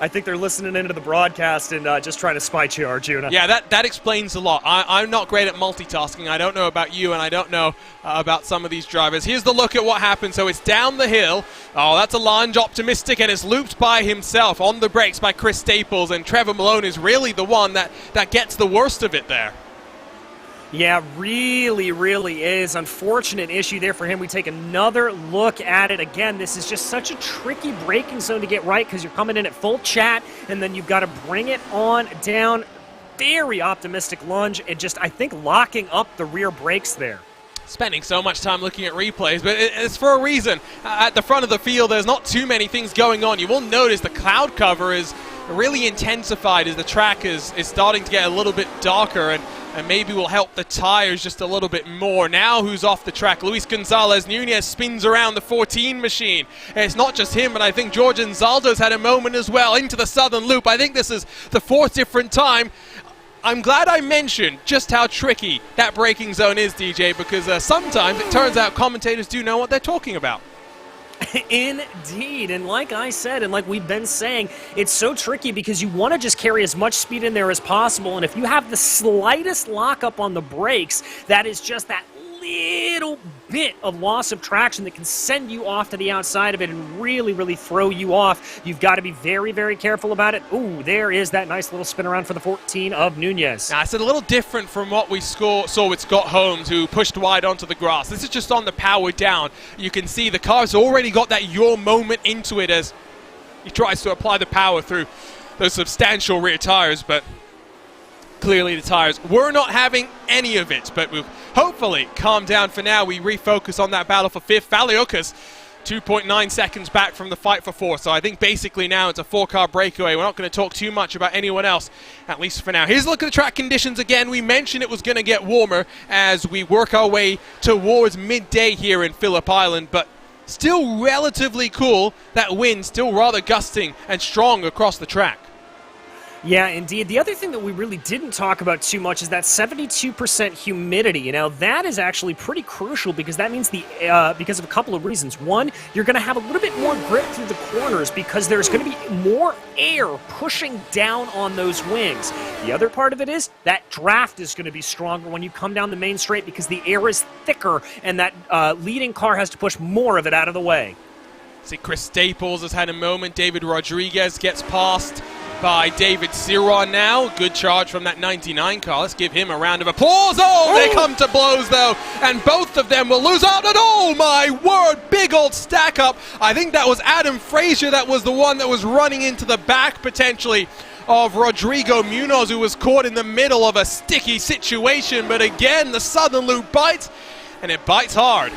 I think they're listening into the broadcast and just trying to spite you, Arjuna. Yeah, that explains a lot. I'm not great at multitasking. I don't know about you, and I don't know about some of these drivers. Here's the look at what happened. So it's down the hill. Oh, that's a lunge, optimistic, and it's looped by himself on the brakes by Chris Staples, and Trevor Malone is really the one that gets the worst of it there. Yeah, really is. Unfortunate issue there for him. We take another look at it. Again, this is just such a tricky braking zone to get right because you're coming in at full chat, and then you've got to bring it on down. Very optimistic lunge, and just, I think, locking up the rear brakes there. Spending so much time looking at replays, but it's for a reason. At the front of the field, there's not too many things going on. You will notice the cloud cover is really intensified as the track is starting to get a little bit darker, and maybe will help the tires just a little bit more. Now who's off the track? Luis Gonzalez Nunez spins around the 14 machine. It's not just him, but I think George Anzaldo's had a moment as well into the southern loop. I think this is the fourth different time. I'm glad I mentioned just how tricky that braking zone is, DJ, because sometimes it turns out commentators do know what they're talking about. Indeed, and like I said, and like we've been saying, it's so tricky because you want to just carry as much speed in there as possible, and if you have the slightest lockup on the brakes, that is just that little bit of loss of traction that can send you off to the outside of it and really throw you off. You've got to be very careful about it. Ooh, there is that nice little spin around for the 14 of Nunez. Now, it's a little different from what we saw with Scott Holmes, who pushed wide onto the grass. This is just on the power down. You can see the car's already got that your moment into it as he tries to apply the power through those substantial rear tires, but clearly the tires were not having any of it, but we'll hopefully calm down for now. We refocus on that battle for fifth. Valiokas 2.9 seconds back from the fight for fourth, so I think basically now it's a four-car breakaway. We're not going to talk too much about anyone else, at least for now. Here's a look at the track conditions again. We mentioned it was going to get warmer as we work our way towards midday here in Phillip Island, but still relatively cool. That wind still rather gusting and strong across the track. Yeah, indeed. The other thing that we really didn't talk about too much is that 72% humidity. Now, that is actually pretty crucial because that means because of a couple of reasons. One, you're going to have a little bit more grip through the corners because there's going to be more air pushing down on those wings. The other part of it is that draft is going to be stronger when you come down the main straight because the air is thicker and that leading car has to push more of it out of the way. See, Chris Staples has had a moment. David Rodriguez gets passed by David Ciron now. Good charge from that 99 car. Let's give him a round of applause. Oh, they come to blows, though, and both of them will lose out. And oh, my word, big old stack up. I think that was Adam Frazier that was the one that was running into the back, potentially, of Rodrigo Munoz, who was caught in the middle of a sticky situation. But again, the southern loop bites, and it bites hard.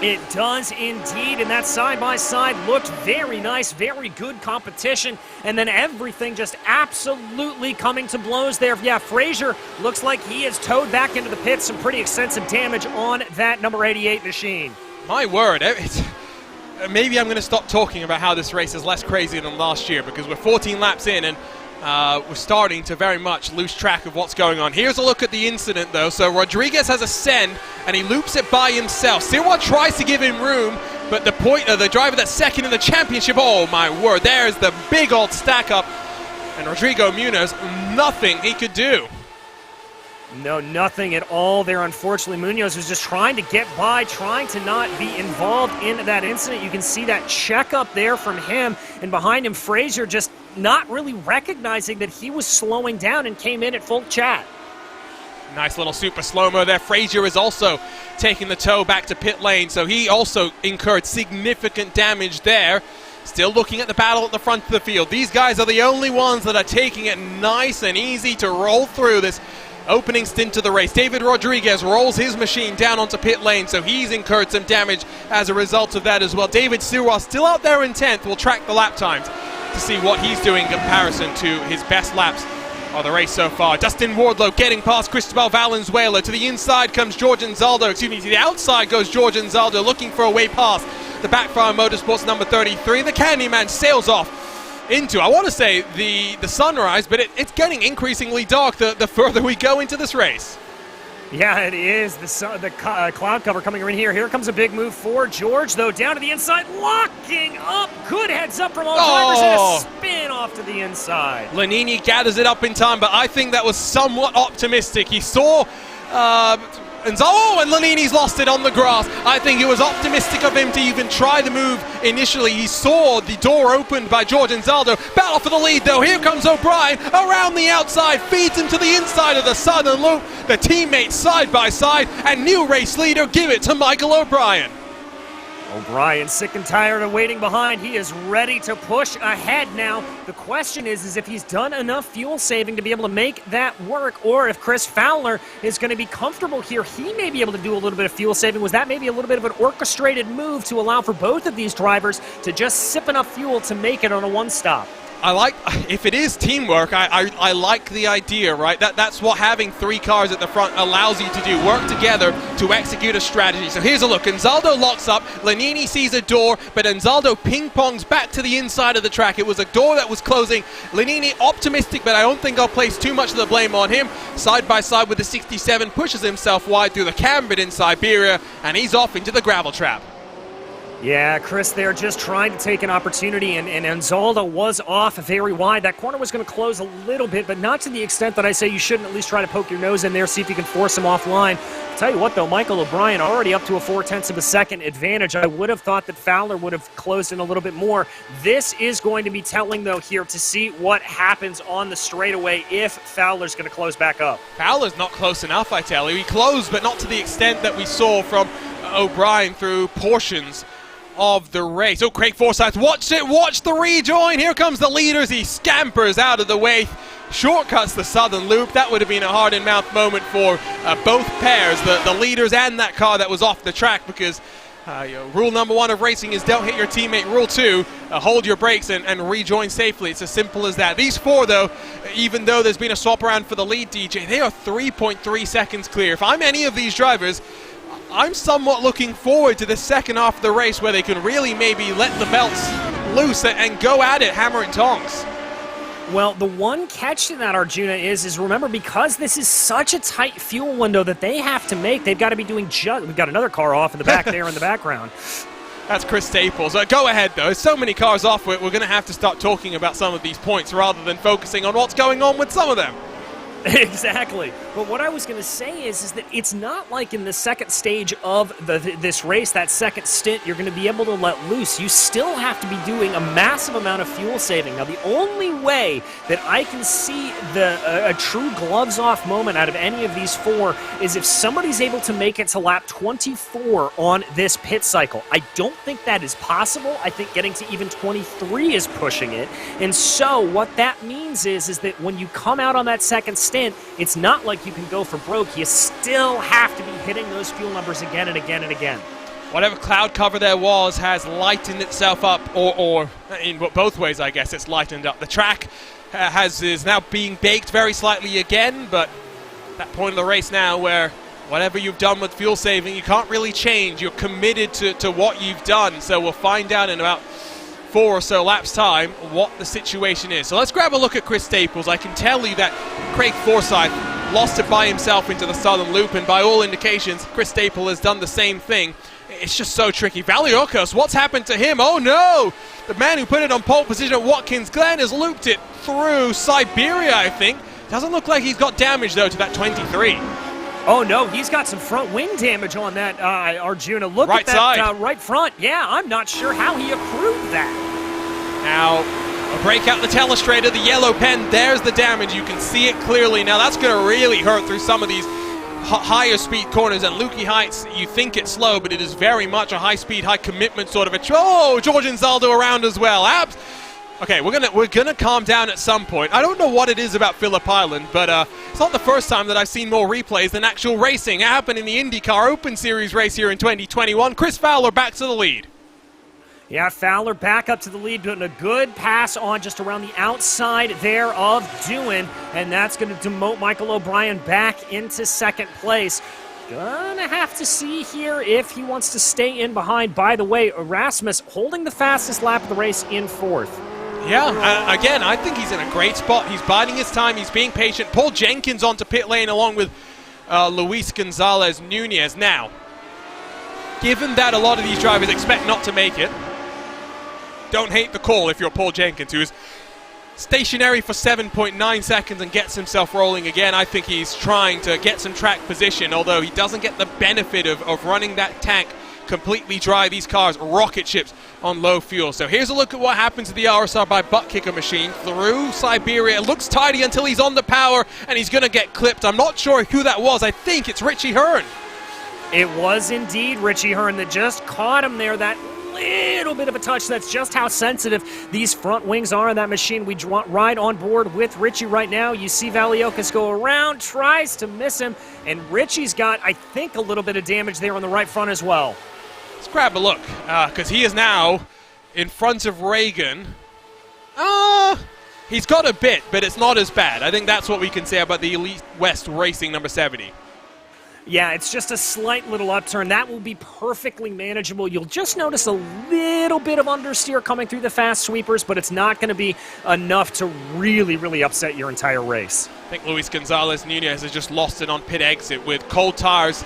It does indeed, and that side-by-side looked very nice, very good competition, and then everything just absolutely coming to blows there. Yeah, Frazier looks like he is towed back into the pits, some pretty extensive damage on that number 88 machine. My word, maybe I'm going to stop talking about how this race is less crazy than last year, because we're 14 laps in, and we're starting to very much lose track of what's going on. Here's a look at the incident, though. So Rodriguez has a send, and he loops it by himself. Sirwan tries to give him room, but the driver that's second in the championship, oh my word, there's the big old stack up. And Rodrigo Munoz, nothing he could do. No, nothing at all there. Unfortunately, Munoz was just trying to get by, trying to not be involved in that incident. You can see that checkup there from him, and behind him, Frazier just not really recognizing that he was slowing down and came in at full chat. Nice little super slow-mo there. Frazier is also taking the tow back to pit lane, so he also incurred significant damage there. Still looking at the battle at the front of the field. These guys are the only ones that are taking it nice and easy to roll through this opening stint of the race. David Rodriguez rolls his machine down onto pit lane, so he's incurred some damage as a result of that as well. David Sirois still out there in 10th. We'll track the lap times to see what he's doing in comparison to his best laps of the race so far. Dustin Wardlow getting past Cristobal Valenzuela. To the inside comes George Anzaldo. Excuse me, to the outside goes George Anzaldo, looking for a way past the Backfire Motorsports number 33. The Candyman sails off into, I want to say, the sunrise, but it's getting increasingly dark the further we go into this race. Yeah, it is. The cloud cover coming in here. Here comes a big move for George, though, down to the inside, locking up. Good heads up from all drivers, and a spin off to the inside. Lanini gathers it up in time, but I think that was somewhat optimistic. He saw and Lanini's lost it on the grass. I think it was optimistic of him to even try the move initially. He saw the door opened by George Anzaldo. Battle for the lead, though. Here comes O'Brien around the outside, feeds him to the inside of the southern loop. The teammates side by side, and new race leader, give it to Michael O'Brien. O'Brien, sick and tired of waiting behind. He is ready to push ahead now. The question is if he's done enough fuel saving to be able to make that work, or if Chris Fowler is going to be comfortable here. He may be able to do a little bit of fuel saving. Was that maybe a little bit of an orchestrated move to allow for both of these drivers to just sip enough fuel to make it on a one-stop? I like, if it is teamwork, I like the idea, right? That's what having three cars at the front allows you to do. Work together to execute a strategy. So here's a look. Anzaldo locks up. Lanini sees a door, but Anzaldo ping-pongs back to the inside of the track. It was a door that was closing. Lanini optimistic, but I don't think I'll place too much of the blame on him. Side by side with the 67, pushes himself wide through the Cambridge in Siberia, and he's off into the gravel trap. Yeah, Chris there just trying to take an opportunity, and Anzaldo was off very wide. That corner was going to close a little bit, but not to the extent that I say you shouldn't at least try to poke your nose in there, see if you can force him offline. I'll tell you what, though, Michael O'Brien already up to a 0.4 of a second advantage. I would have thought that Fowler would have closed in a little bit more. This is going to be telling, though, here to see what happens on the straightaway if Fowler's going to close back up. Fowler's not close enough, I tell you. He closed, but not to the extent that we saw from O'Brien through portions of the race. Oh, Craig Forsyth, watch it, watch the rejoin. Here comes the leaders. He scampers out of the way, shortcuts the southern loop. That would have been a hard-in-mouth moment for both pairs, the leaders and that car that was off the track, because rule number 1 of racing is don't hit your teammate. Rule 2, hold your brakes and rejoin safely. It's as simple as that. These four, though, even though there's been a swap around for the lead, DJ, they are 3.3 seconds clear. If I'm any of these drivers, I'm somewhat looking forward to the second half of the race where they can really maybe let the belts loose and go at it, hammer and tongs. Well, the one catch to that, Arjuna, is remember, because this is such a tight fuel window that they have to make, they've got to be doing we've got another car off in the back there in the background. That's Chris Staples. Go ahead, though. There's so many cars off, we're going to have to start talking about some of these points rather than focusing on what's going on with some of them. Exactly. But what I was going to say is that it's not like in the second stage of this race, that second stint, you're going to be able to let loose. You still have to be doing a massive amount of fuel saving. Now, the only way that I can see a true gloves-off moment out of any of these four is if somebody's able to make it to lap 24 on this pit cycle. I don't think that is possible. I think getting to even 23 is pushing it. And so what that means is that when you come out on that second stint, it's not like you can go for broke. You still have to be hitting those fuel numbers again and again and again. Whatever cloud cover there was has lightened itself up, or in both ways, I guess, it's lightened up. The track is now being baked very slightly again, but that point of the race now where whatever you've done with fuel saving, you can't really change. You're committed to what you've done, so we'll find out in about 4 or so laps time what the situation is. So let's grab a look at Chris Staples. I can tell you that Craig Forsyth lost it by himself into the southern loop, and by all indications, Chris Staples has done the same thing. It's just so tricky. Valiokos, what's happened to him? Oh no! The man who put it on pole position at Watkins Glen has looped it through Siberia, I think. Doesn't look like he's got damage, though, to that 23. Oh, no, he's got some front wing damage on that, Arjuna. Look right at that side. Right front. Yeah, I'm not sure how he accrued that. Now, a break out the telestrator, the yellow pen, there's the damage. You can see it clearly. Now, that's going to really hurt through some of these higher speed corners. And Lukey Heights, you think it's slow, but it is very much a high speed, high commitment sort of a... Oh, George and Zaldo around as well. Okay, we're gonna calm down at some point. I don't know what it is about Phillip Island, but it's not the first time that I've seen more replays than actual racing. It happened in the IndyCar Open Series race here in 2021. Chris Fowler back to the lead. Yeah, Fowler back up to the lead, doing a good pass on just around the outside there of Doohan, and that's going to demote Michael O'Brien back into second place. Gonna have to see here if he wants to stay in behind. By the way, Erasmus holding the fastest lap of the race in fourth. Yeah, again, I think he's in a great spot. He's biding his time. He's being patient. Paul Jenkins onto pit lane along with Luis Gonzalez Nunez. Now, given that a lot of these drivers expect not to make it, don't hate the call if you're Paul Jenkins, who is stationary for 7.9 seconds and gets himself rolling again. I think he's trying to get some track position, although he doesn't get the benefit of running that tank completely dry. These cars, rocket ships on low fuel. So here's a look at what happens to the RSR by buttkicker machine through Siberia. It looks tidy until he's on the power, and he's going to get clipped. I'm not sure who that was. I think it's Richie Hearn. It was indeed Richie Hearn that just caught him there. That little bit of a touch. That's just how sensitive these front wings are on that machine. We ride on board with Richie right now. You see Valiokas go around, tries to miss him, and Richie's got, I think, a little bit of damage there on the right front as well. Let's grab a look, because he is now in front of Reagan. He's got a bit, but it's not as bad. I think that's what we can say about the Elite West Racing number 70. Yeah, it's just a slight little upturn. That will be perfectly manageable. You'll just notice a little bit of understeer coming through the fast sweepers, but it's not going to be enough to really, really upset your entire race. I think Luis Gonzalez Nunez has just lost it on pit exit with cold tires.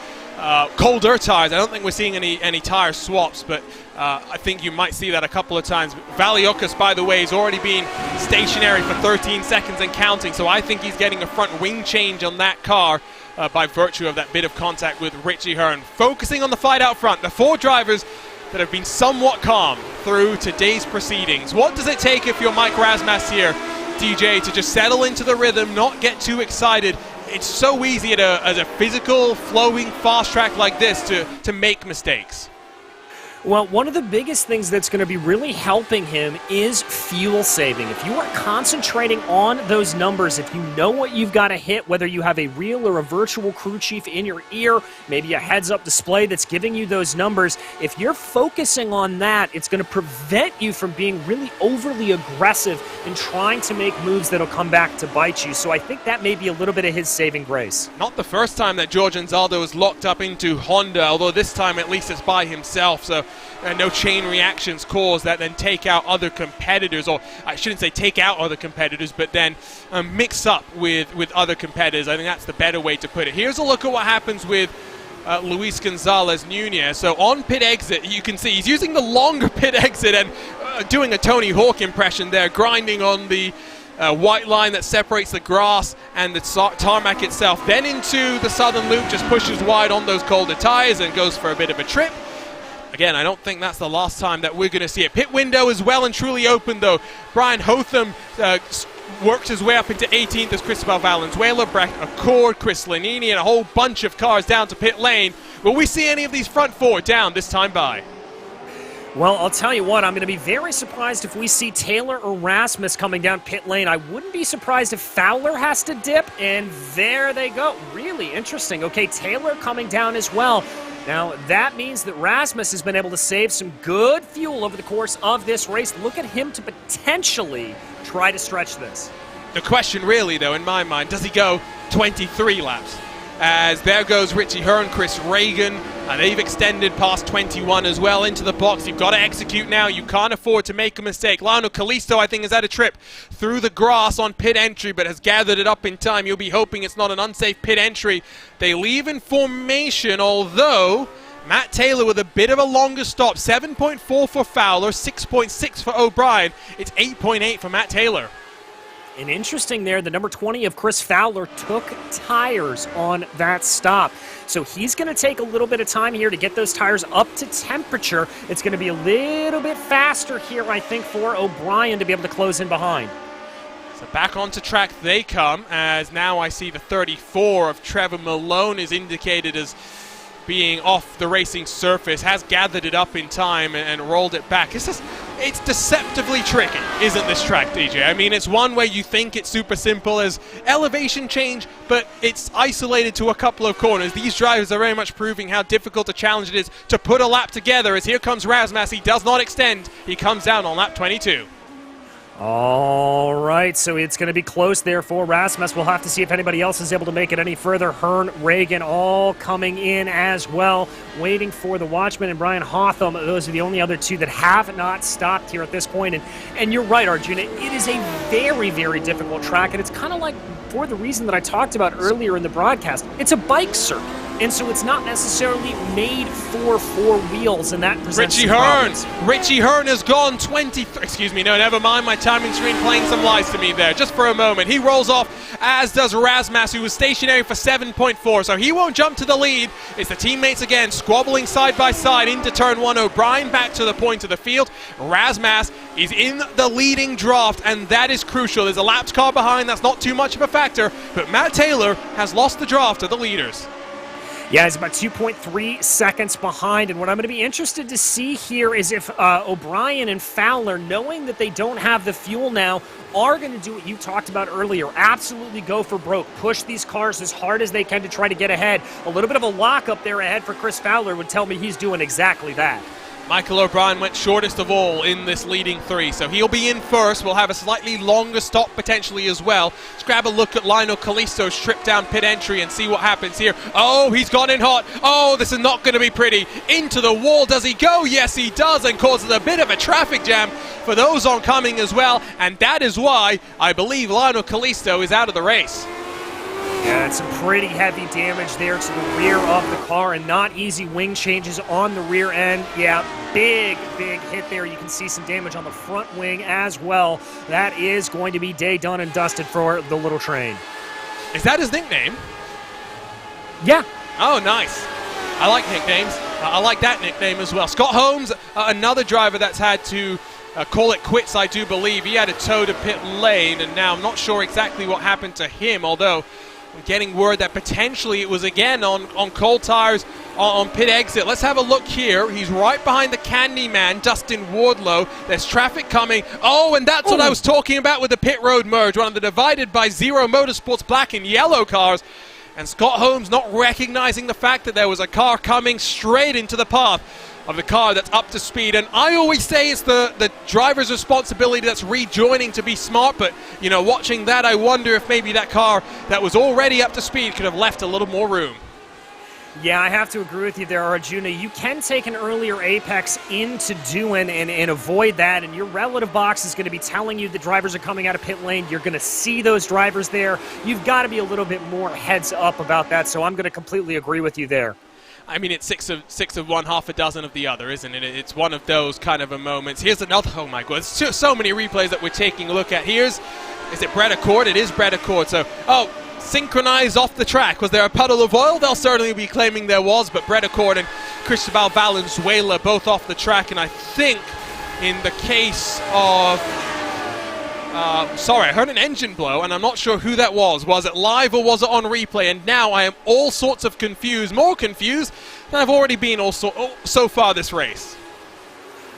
Colder tires. I don't think we're seeing any tire swaps, but I think you might see that a couple of times. Valiokas, by the way, has already been stationary for 13 seconds and counting, so I think he's getting a front wing change on that car by virtue of that bit of contact with Richie Hearn. Focusing on the fight out front, the four drivers that have been somewhat calm through today's proceedings. What does it take if you're Mike Razmas here, DJ, to just settle into the rhythm, not get too excited? It's so easy at a physical, flowing, fast track like this to make mistakes. Well, one of the biggest things that's going to be really helping him is fuel saving. If you are concentrating on those numbers, if you know what you've got to hit, whether you have a real or a virtual crew chief in your ear, maybe a heads-up display that's giving you those numbers, if you're focusing on that, it's going to prevent you from being really overly aggressive in trying to make moves that'll come back to bite you. So I think that may be a little bit of his saving grace. Not the first time that George Anzaldo is locked up into Honda, although this time at least it's by himself, so no chain reactions caused that then take out other competitors, or I shouldn't say take out other competitors, but then mix up with other competitors. I think that's the better way to put it. Here's a look at what happens with Luis Gonzalez Nunez. So on pit exit, you can see he's using the longer pit exit and doing a Tony Hawk impression there, grinding on the white line that separates the grass and the tarmac itself. Then into the southern loop, just pushes wide on those colder tires and goes for a bit of a trip. Again, I don't think that's the last time that we're going to see it. Pit window is well and truly open, though. Brian Hotham worked his way up into 18th as Cristobal Valenzuela, Brecht Accord, Chris Lanini, and a whole bunch of cars down to pit lane. Will we see any of these front four down this time by? Well, I'll tell you what, I'm going to be very surprised if we see Taylor or Rasmus coming down pit lane. I wouldn't be surprised if Fowler has to dip, and there they go. Really interesting. Okay, Taylor coming down as well. Now, that means that Rasmus has been able to save some good fuel over the course of this race. Look at him to potentially try to stretch this. The question really, though, in my mind, does he go 23 laps? As there goes Richie Hearn, Chris Reagan, and they've extended past 21 as well into the box. You've got to execute now. You can't afford to make a mistake. Lionel Callisto, I think, has had a trip through the grass on pit entry, but has gathered it up in time. You'll be hoping it's not an unsafe pit entry. They leave in formation, although Matt Taylor with a bit of a longer stop. 7.4 for Fowler, 6.6 for O'Brien. It's 8.8 for Matt Taylor. And interesting there, the number 20 of Chris Fowler took tires on that stop. So he's going to take a little bit of time here to get those tires up to temperature. It's going to be a little bit faster here, I think, for O'Brien to be able to close in behind. So back onto track they come, as now I see the 34 of Trevor Malone is indicated as being off the racing surface, has gathered it up in time and rolled it back. It's deceptively tricky, isn't this track, DJ? I mean, it's one where you think it's super simple as elevation change, but it's isolated to a couple of corners. These drivers are very much proving how difficult a challenge it is to put a lap together, as here comes Razmas. He does not extend. He comes down on lap 22. All right, so it's going to be close there for Rasmus. We'll have to see if anybody else is able to make it any further. Hearn, Reagan, all coming in as well, waiting for the Watchman and Brian Hotham. Those are the only other two that have not stopped here at this point. And you're right, Arjuna, it is a very, very difficult track, and it's kind of like, for the reason that I talked about earlier in the broadcast, it's a bike circuit. And so it's not necessarily made for four wheels, and that presents Richie Hearn. Richie Hearn has gone 23. Excuse me, no, never mind. My timing screen playing some lies to me there, just for a moment. He rolls off, as does Razmas, who was stationary for 7.4, so he won't jump to the lead. It's the teammates again, squabbling side by side into turn one. O'Brien back to the point of the field. Razmas is in the leading draft, and that is crucial. There's a lapped car behind. That's not too much of a factor, but Matt Taylor has lost the draft of the leaders. Yeah, he's about 2.3 seconds behind, and what I'm going to be interested to see here is if O'Brien and Fowler, knowing that they don't have the fuel now, are going to do what you talked about earlier, absolutely go for broke, push these cars as hard as they can to try to get ahead. A little bit of a lockup there ahead for Chris Fowler would tell me he's doing exactly that. Michael O'Brien went shortest of all in this leading three, so he'll be in first. We'll have a slightly longer stop potentially as well. Let's grab a look at Lionel Callisto's strip down pit entry and see what happens here. Oh, he's gone in hot. Oh, this is not going to be pretty. Into the wall does he go? Yes, he does, and causes a bit of a traffic jam for those oncoming as well, and that is why I believe Lionel Callisto is out of the race. Yeah, it's some pretty heavy damage there to the rear of the car, and not easy wing changes on the rear end. Yeah, big hit there. You can see some damage on the front wing as well. That is going to be day done and dusted for the little train. Is that his nickname? Yeah. Oh, nice. I like nicknames. I like that nickname as well. Scott Holmes, another driver that's had to call it quits, I do believe. He had a tow to pit lane, and now I'm not sure exactly what happened to him, although I'm getting word that potentially it was again on cold tires on pit exit. Let's have a look here. He's right behind the Candyman, Dustin Wardlow. There's traffic coming. Oh, and that's what I was talking about with the pit road merge, one of the divided by Zero Motorsports black and yellow cars. And Scott Holmes not recognizing the fact that there was a car coming straight into the path of the car that's up to speed. And I always say it's the driver's responsibility that's rejoining to be smart, but you know, watching that, I wonder if maybe that car that was already up to speed could have left a little more room. Yeah, I have to agree with you there, Arjuna. You can take an earlier apex into doing and avoid that, and your relative box is going to be telling you the drivers are coming out of pit lane. You're going to see those drivers there. You've got to be a little bit more heads up about that, so I'm going to completely agree with you there. I mean, it's six of one, half a dozen of the other, isn't it? It's one of those kind of a moments. Here's another, oh my god, so many replays that we're taking a look at. Is it Brett Accord? It is Brett Accord. So, synchronized off the track. Was there a puddle of oil? They'll certainly be claiming there was, but Brett Accord and Cristobal Valenzuela both off the track, and I think in the case of sorry, I heard an engine blow, and I'm not sure who that was. Was it live or was it on replay? And now I am all sorts of confused, more confused than I've already been so far this race.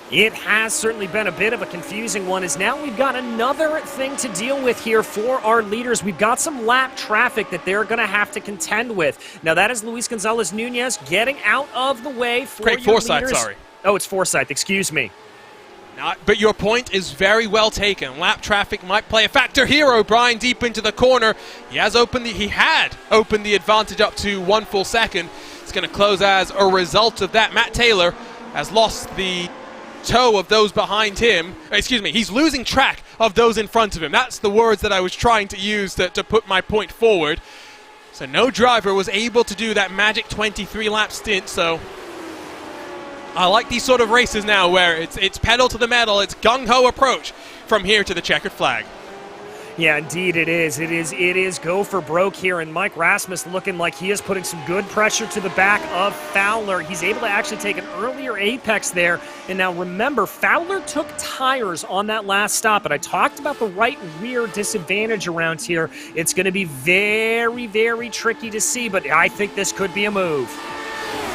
It has certainly been a bit of a confusing one, as now we've got another thing to deal with here for our leaders. We've got some lap traffic that they're going to have to contend with. Now that is Luis Gonzalez Nunez getting out of the way for Craig your Forsyth, leaders. sorry. Oh, it's Forsyth, excuse me. But your point is very well taken. Lap traffic might play a factor here. O'Brien deep into the corner. He had opened the advantage up to 1 full second. It's going to close as a result of that. Matt Taylor has lost the toe of those behind him. Excuse me, he's losing track of those in front of him. That's the words that I was trying to use to put my point forward. So no driver was able to do that magic 23-lap stint, so I like these sort of races now where it's pedal to the metal, it's gung-ho approach from here to the checkered flag. Yeah, indeed it is. It is go for broke here, and Mike Rasmus looking like he is putting some good pressure to the back of Fowler. He's able to actually take an earlier apex there, and now remember, Fowler took tires on that last stop, and I talked about the right rear disadvantage around here. It's going to be very, very tricky to see, but I think this could be a move.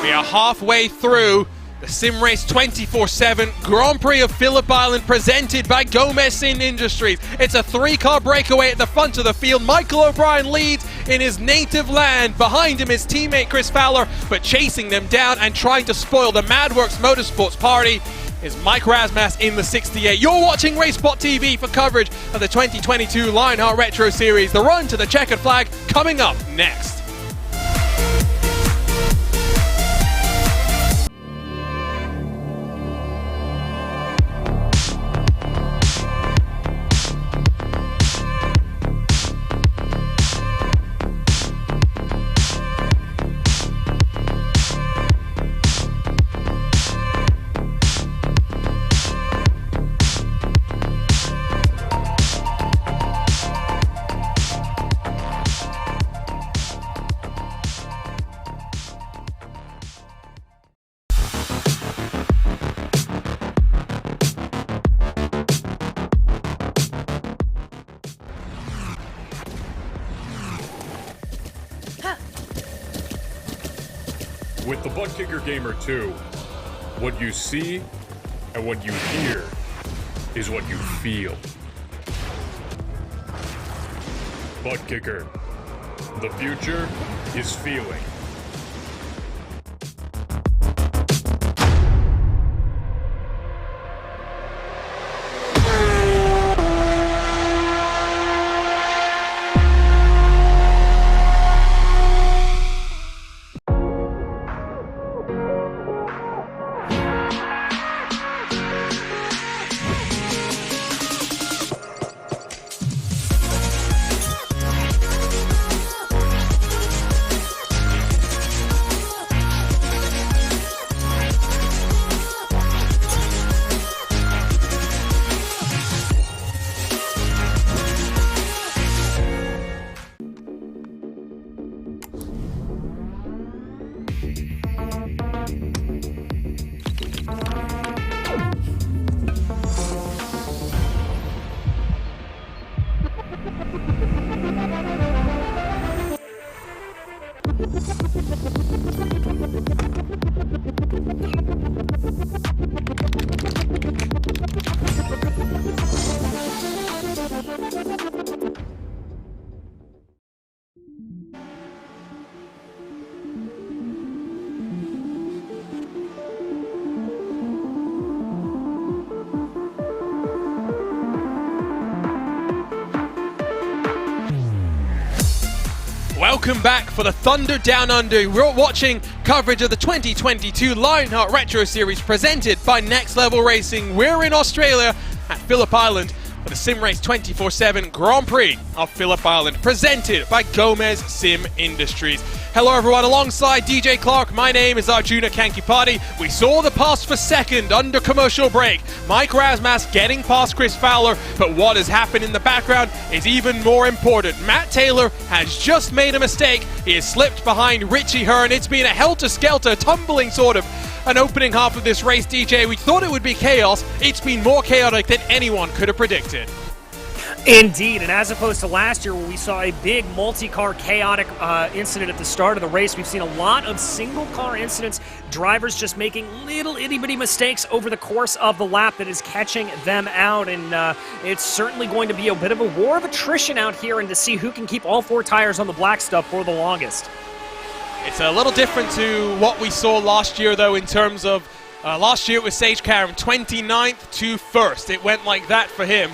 We are halfway through the Sim Race 24/7 Grand Prix of Phillip Island, presented by Gomez Sim Industries. It's a 3-car breakaway at the front of the field. Michael O'Brien leads in his native land. Behind him is teammate Chris Fowler, but chasing them down and trying to spoil the Madworks Motorsports party is Mike Rasmus in the 68. You're watching racespottv for coverage of the 2022 Lionheart Retro Series. The run to the checkered flag coming up next. With the Buttkicker Gamer 2, what you see and what you hear is what you feel. Buttkicker, the future is feeling. Welcome back for the Thunder Down Under. We're watching coverage of the 2022 Lionheart Retro Series presented by Next Level Racing. We're in Australia at Phillip Island for the Sim Race 24/7 Grand Prix of Phillip Island, presented by Gomez Sim Industries. Hello everyone, alongside DJ Clark, my name is Arjuna Kankipati. We saw the pass for second under commercial break. Mike Rasmus getting past Chris Fowler, but what has happened in the background is even more important. Matt Taylor has just made a mistake. He has slipped behind Richie Hearn. It's been a helter-skelter, tumbling sort of an opening half of this race, DJ. We thought it would be chaos. It's been more chaotic than anyone could have predicted. Indeed, and as opposed to last year where we saw a big multi-car chaotic incident at the start of the race, we've seen a lot of single-car incidents, drivers just making little itty-bitty mistakes over the course of the lap that is catching them out, and it's certainly going to be a bit of a war of attrition out here and to see who can keep all four tires on the black stuff for the longest. It's a little different to what we saw last year, though, in terms of last year it was Sage Karam 29th to 1st. It went like that for him.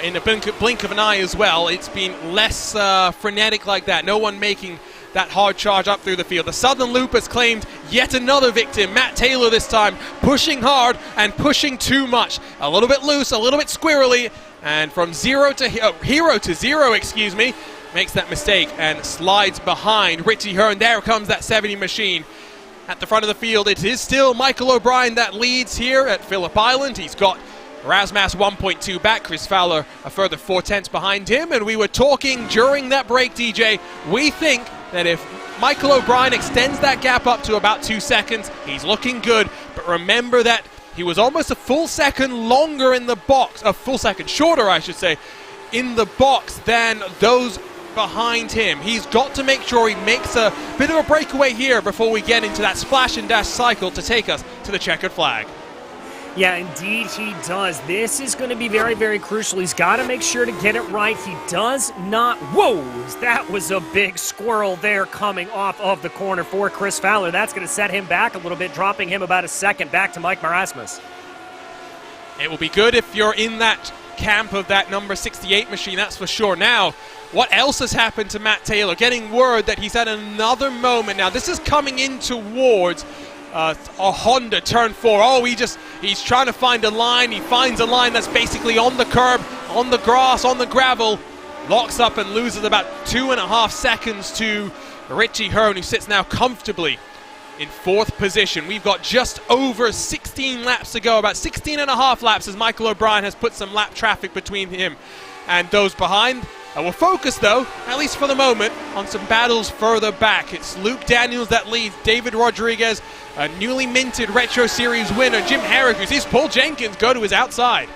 In a blink of an eye as well. It's been less frenetic like that. No one making that hard charge up through the field. The Southern Loop has claimed yet another victim. Matt Taylor this time, pushing hard and pushing too much. A little bit loose, a little bit squirrely, and from hero to zero, excuse me, makes that mistake and slides behind Richie Hearn. There comes that 70 machine. At the front of the field, it is still Michael O'Brien that leads here at Phillip Island. He's got Rasmus 1.2 back, Chris Fowler a further 4/10 behind him, and we were talking during that break, DJ, we think that if Michael O'Brien extends that gap up to about 2 seconds, he's looking good, but remember that he was almost a full second longer in the box, a full second shorter I should say, in the box than those behind him. He's got to make sure he makes a bit of a breakaway here before we get into that splash and dash cycle to take us to the checkered flag. Yeah, indeed he does. This is going to be very, very crucial. He's got to make sure to get it right. He does not... Whoa! That was a big squirrel there coming off of the corner for Chris Fowler. That's going to set him back a little bit, dropping him about a second back to Mike Marasmus. It will be good if you're in that camp of that number 68 machine, that's for sure. Now, what else has happened to Matt Taylor? Getting word that he's had another moment. Now, this is coming in towards a Honda turn 4. Oh, he's trying to find a line. He finds a line that's basically on the curb, on the grass, on the gravel. Locks up and loses about 2.5 seconds to Richie Hearn, who sits now comfortably in 4th position. We've got just over 16 laps to go, about 16.5 laps as Michael O'Brien has put some lap traffic between him and those behind. We'll focus, though, at least for the moment, on some battles further back. It's Luke Daniels that leads, David Rodriguez, a newly minted Retro Series winner, Jim Herrick, who sees Paul Jenkins go to his outside.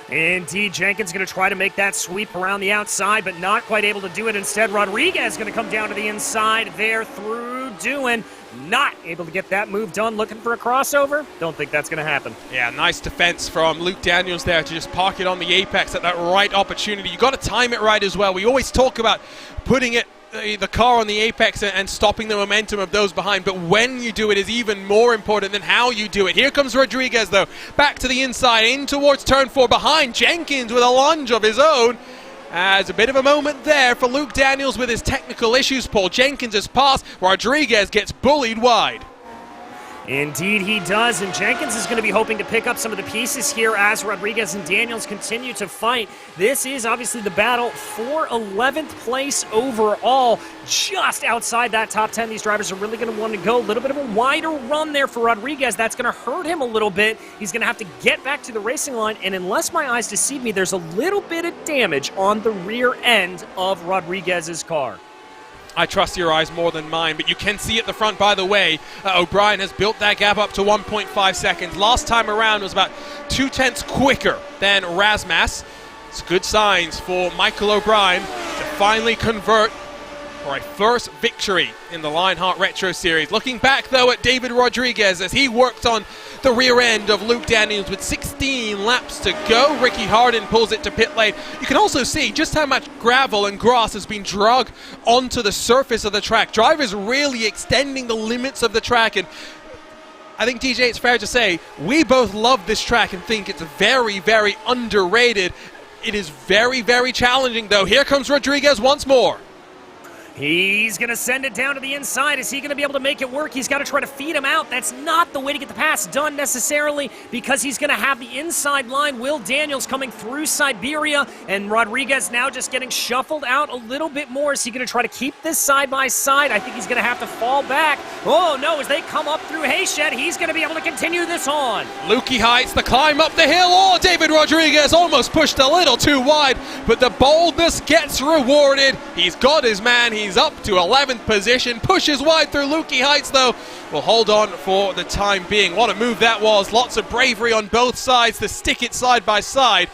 Indeed, Jenkins going to try to make that sweep around the outside, but not quite able to do it. Instead, Rodriguez going to come down to the inside there through Doohan. Not able to get that move done, looking for a crossover. Don't think that's going to happen. Yeah, nice defense from Luke Daniels there to just park it on the apex at that right opportunity. You got to time it right as well. We always talk about putting it the car on the apex and stopping the momentum of those behind, but when you do it is even more important than how you do it. Here comes Rodriguez, though, back to the inside, in towards turn 4, behind Jenkins with a lunge of his own. As a bit of a moment there for Luke Daniels with his technical issues. Paul Jenkins has passed. Rodriguez gets bullied wide. Indeed he does, and Jenkins is going to be hoping to pick up some of the pieces here as Rodriguez and Daniels continue to fight. This is obviously the battle for 11th place overall. Just outside that top 10, these drivers are really going to want to go. A little bit of a wider run there for Rodriguez. That's going to hurt him a little bit. He's going to have to get back to the racing line, and unless my eyes deceive me, there's a little bit of damage on the rear end of Rodriguez's car. I trust your eyes more than mine, but you can see at the front, by the way, O'Brien has built that gap up to 1.5 seconds. Last time around was about 0.2 quicker than Rasmus. It's good signs for Michael O'Brien to finally convert for a first victory in the Lionheart Retro Series. Looking back, though, at David Rodriguez as he worked on the rear end of Luke Daniels with 16 laps to go. Ricky Hardin pulls it to pit lane. You can also see just how much gravel and grass has been dragged onto the surface of the track. Drivers really extending the limits of the track, and I think, DJ, it's fair to say we both love this track and think it's very, very underrated. It is very, very challenging, though. Here comes Rodriguez once more. He's going to send it down to the inside. Is he going to be able to make it work? He's got to try to feed him out. That's not the way to get the pass done necessarily, because he's going to have the inside line. Will Daniels coming through Siberia, and Rodriguez now just getting shuffled out a little bit more. Is he going to try to keep this side by side? I think he's going to have to fall back. Oh no, as they come up through Hayshed, he's going to be able to continue this on. Lukey Heights, the climb up the hill. Oh, David Rodriguez almost pushed a little too wide, but the boldness gets rewarded. He's got his man. He's up to 11th position, pushes wide through Lukey Heights, though. We'll hold on for the time being. What a move that was. Lots of bravery on both sides to stick it side by side.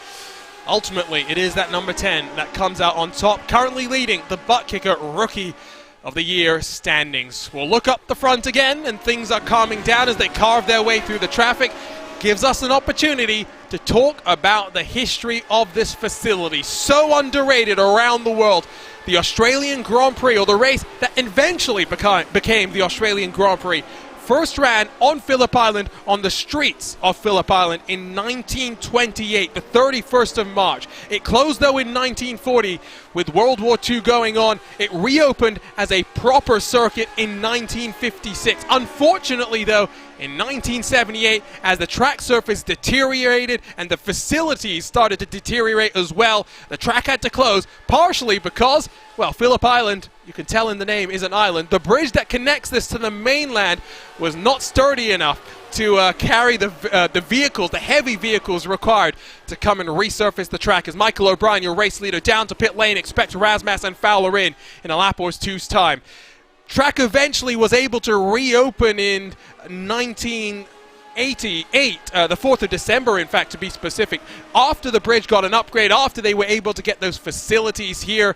Ultimately, it is that number 10 that comes out on top, currently leading the buttkicker Rookie of the Year standings. We'll look up the front again, and things are calming down as they carve their way through the traffic. Gives us an opportunity to talk about the history of this facility, so underrated around the world. The Australian Grand Prix, or the race that eventually became the Australian Grand Prix, first ran on Phillip Island, on the streets of Phillip Island in 1928, the 31st of March. It closed, though, in 1940 with World War II going on. It reopened as a proper circuit in 1956. Unfortunately, though, in 1978, as the track surface deteriorated and the facilities started to deteriorate as well, the track had to close, partially because, well, Phillip Island you can tell in the name, is an island. The bridge that connects this to the mainland was not sturdy enough to carry the vehicles, the heavy vehicles required to come and resurface the track. As Michael O'Brien, your race leader, down to pit lane, expect Razmas and Fowler in a lap or two's time. Track eventually was able to reopen in 1988, the 4th of December, in fact, to be specific, after the bridge got an upgrade, after they were able to get those facilities here,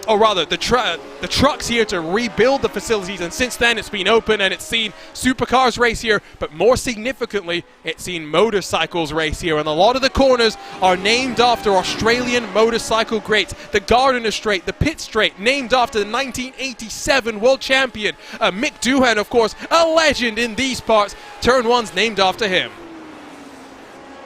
or rather, the trucks here to rebuild the facilities, and since then it's been open and it's seen supercars race here, but more significantly, it's seen motorcycles race here, and a lot of the corners are named after Australian motorcycle greats. The Gardiner Straight, the Pitt Straight, named after the 1987 world champion, Mick Doohan, of course, a legend in these parts. Turn 1's named after him.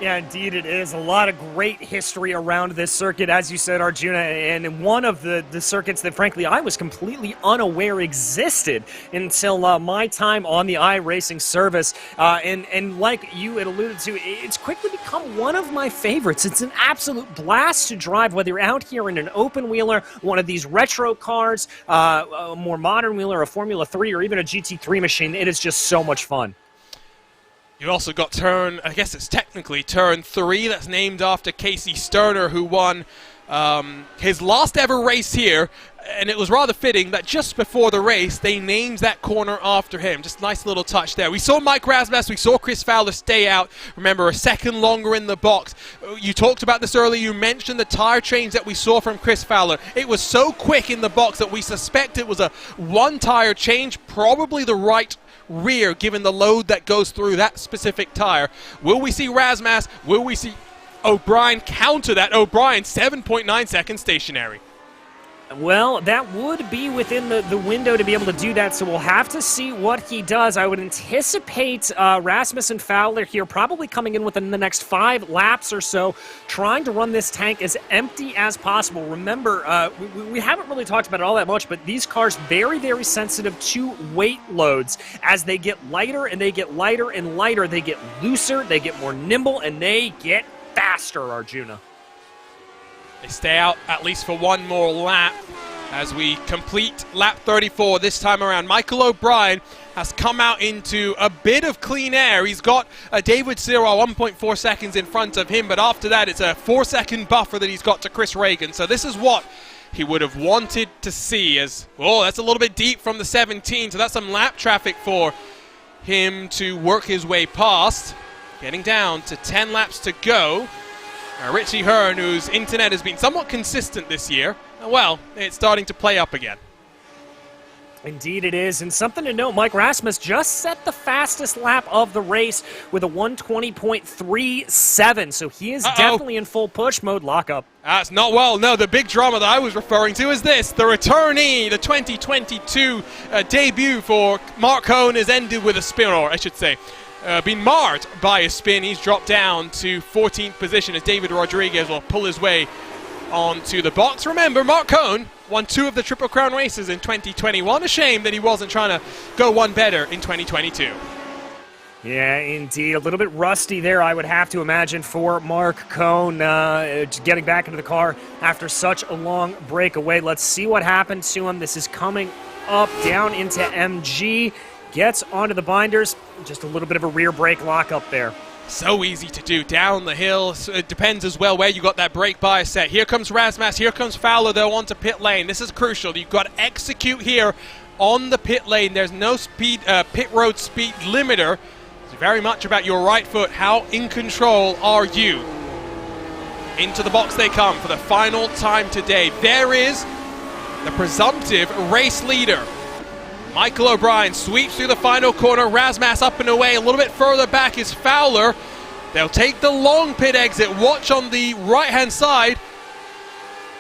Yeah, indeed it is. A lot of great history around this circuit, as you said, Arjuna, and one of the circuits that, frankly, I was completely unaware existed until my time on the iRacing service. And like you had alluded to, it's quickly become one of my favorites. It's an absolute blast to drive, whether you're out here in an open wheeler, one of these retro cars, a more modern wheeler, a Formula 3, or even a GT3 machine. It is just so much fun. You also got I guess it's technically turn 3, that's named after Casey Sterner, who won his last ever race here, and it was rather fitting that just before the race, they named that corner after him. Just nice little touch there. We saw Mike Razmas, we saw Chris Fowler stay out, remember, a second longer in the box. You talked about this earlier, you mentioned the tire change that we saw from Chris Fowler. It was so quick in the box that we suspect it was a one tire change, probably the right rear, given the load that goes through that specific tire. Will we see Razmas? Will we see O'Brien counter that? O'Brien, 7.9 seconds stationary. Well, that would be within the window to be able to do that, so we'll have to see what he does. I would anticipate Rasmus and Fowler here probably coming in within the next 5 laps or so, trying to run this tank as empty as possible. Remember, we haven't really talked about it all that much, but these cars very, very sensitive to weight loads. As they get lighter and they get lighter and lighter, they get looser, they get more nimble, and they get faster, Arjuna. They stay out at least for one more lap as we complete lap 34 this time around. Michael O'Brien has come out into a bit of clean air. He's got David Sirrell 1.4 seconds in front of him, but after that it's a 4-second buffer that he's got to Chris Reagan. So this is what he would have wanted to see as, oh, that's a little bit deep from the 17, so that's some lap traffic for him to work his way past. Getting down to 10 laps to go. Richie Hearn, whose internet has been somewhat consistent this year, well, it's starting to play up again. Indeed it is, and something to note, Mike Rasmus just set the fastest lap of the race with a 1:20.37, so he is definitely in full push mode. Lockup. That's not well. No, the big drama that I was referring to is this. The returnee, the 2022 debut for Mark Cohn has ended with a spin, or I should say, been marred by a spin. He's dropped down to 14th position as David Rodriguez will pull his way onto the box. Remember, Mark Cohn won 2 of the Triple Crown races in 2021. A shame that he wasn't trying to go one better in 2022. Yeah, indeed. A little bit rusty there, I would have to imagine, for Mark Cohn getting back into the car after such a long breakaway. Let's see what happened to him. This is coming up down into MG. Gets onto the binders, just a little bit of a rear brake lock up there. So easy to do down the hill. So it depends as well where you got that brake bias set. Here comes Razmas, here comes Fowler though onto pit lane. This is crucial. You've got to execute here on the pit lane. There's no speed, pit road speed limiter. It's very much about your right foot. How in control are you? Into the box they come for the final time today. There is the presumptive race leader. Michael O'Brien sweeps through the final corner. Razmas up and away. A little bit further back is Fowler. They'll take the long pit exit. Watch on the right-hand side.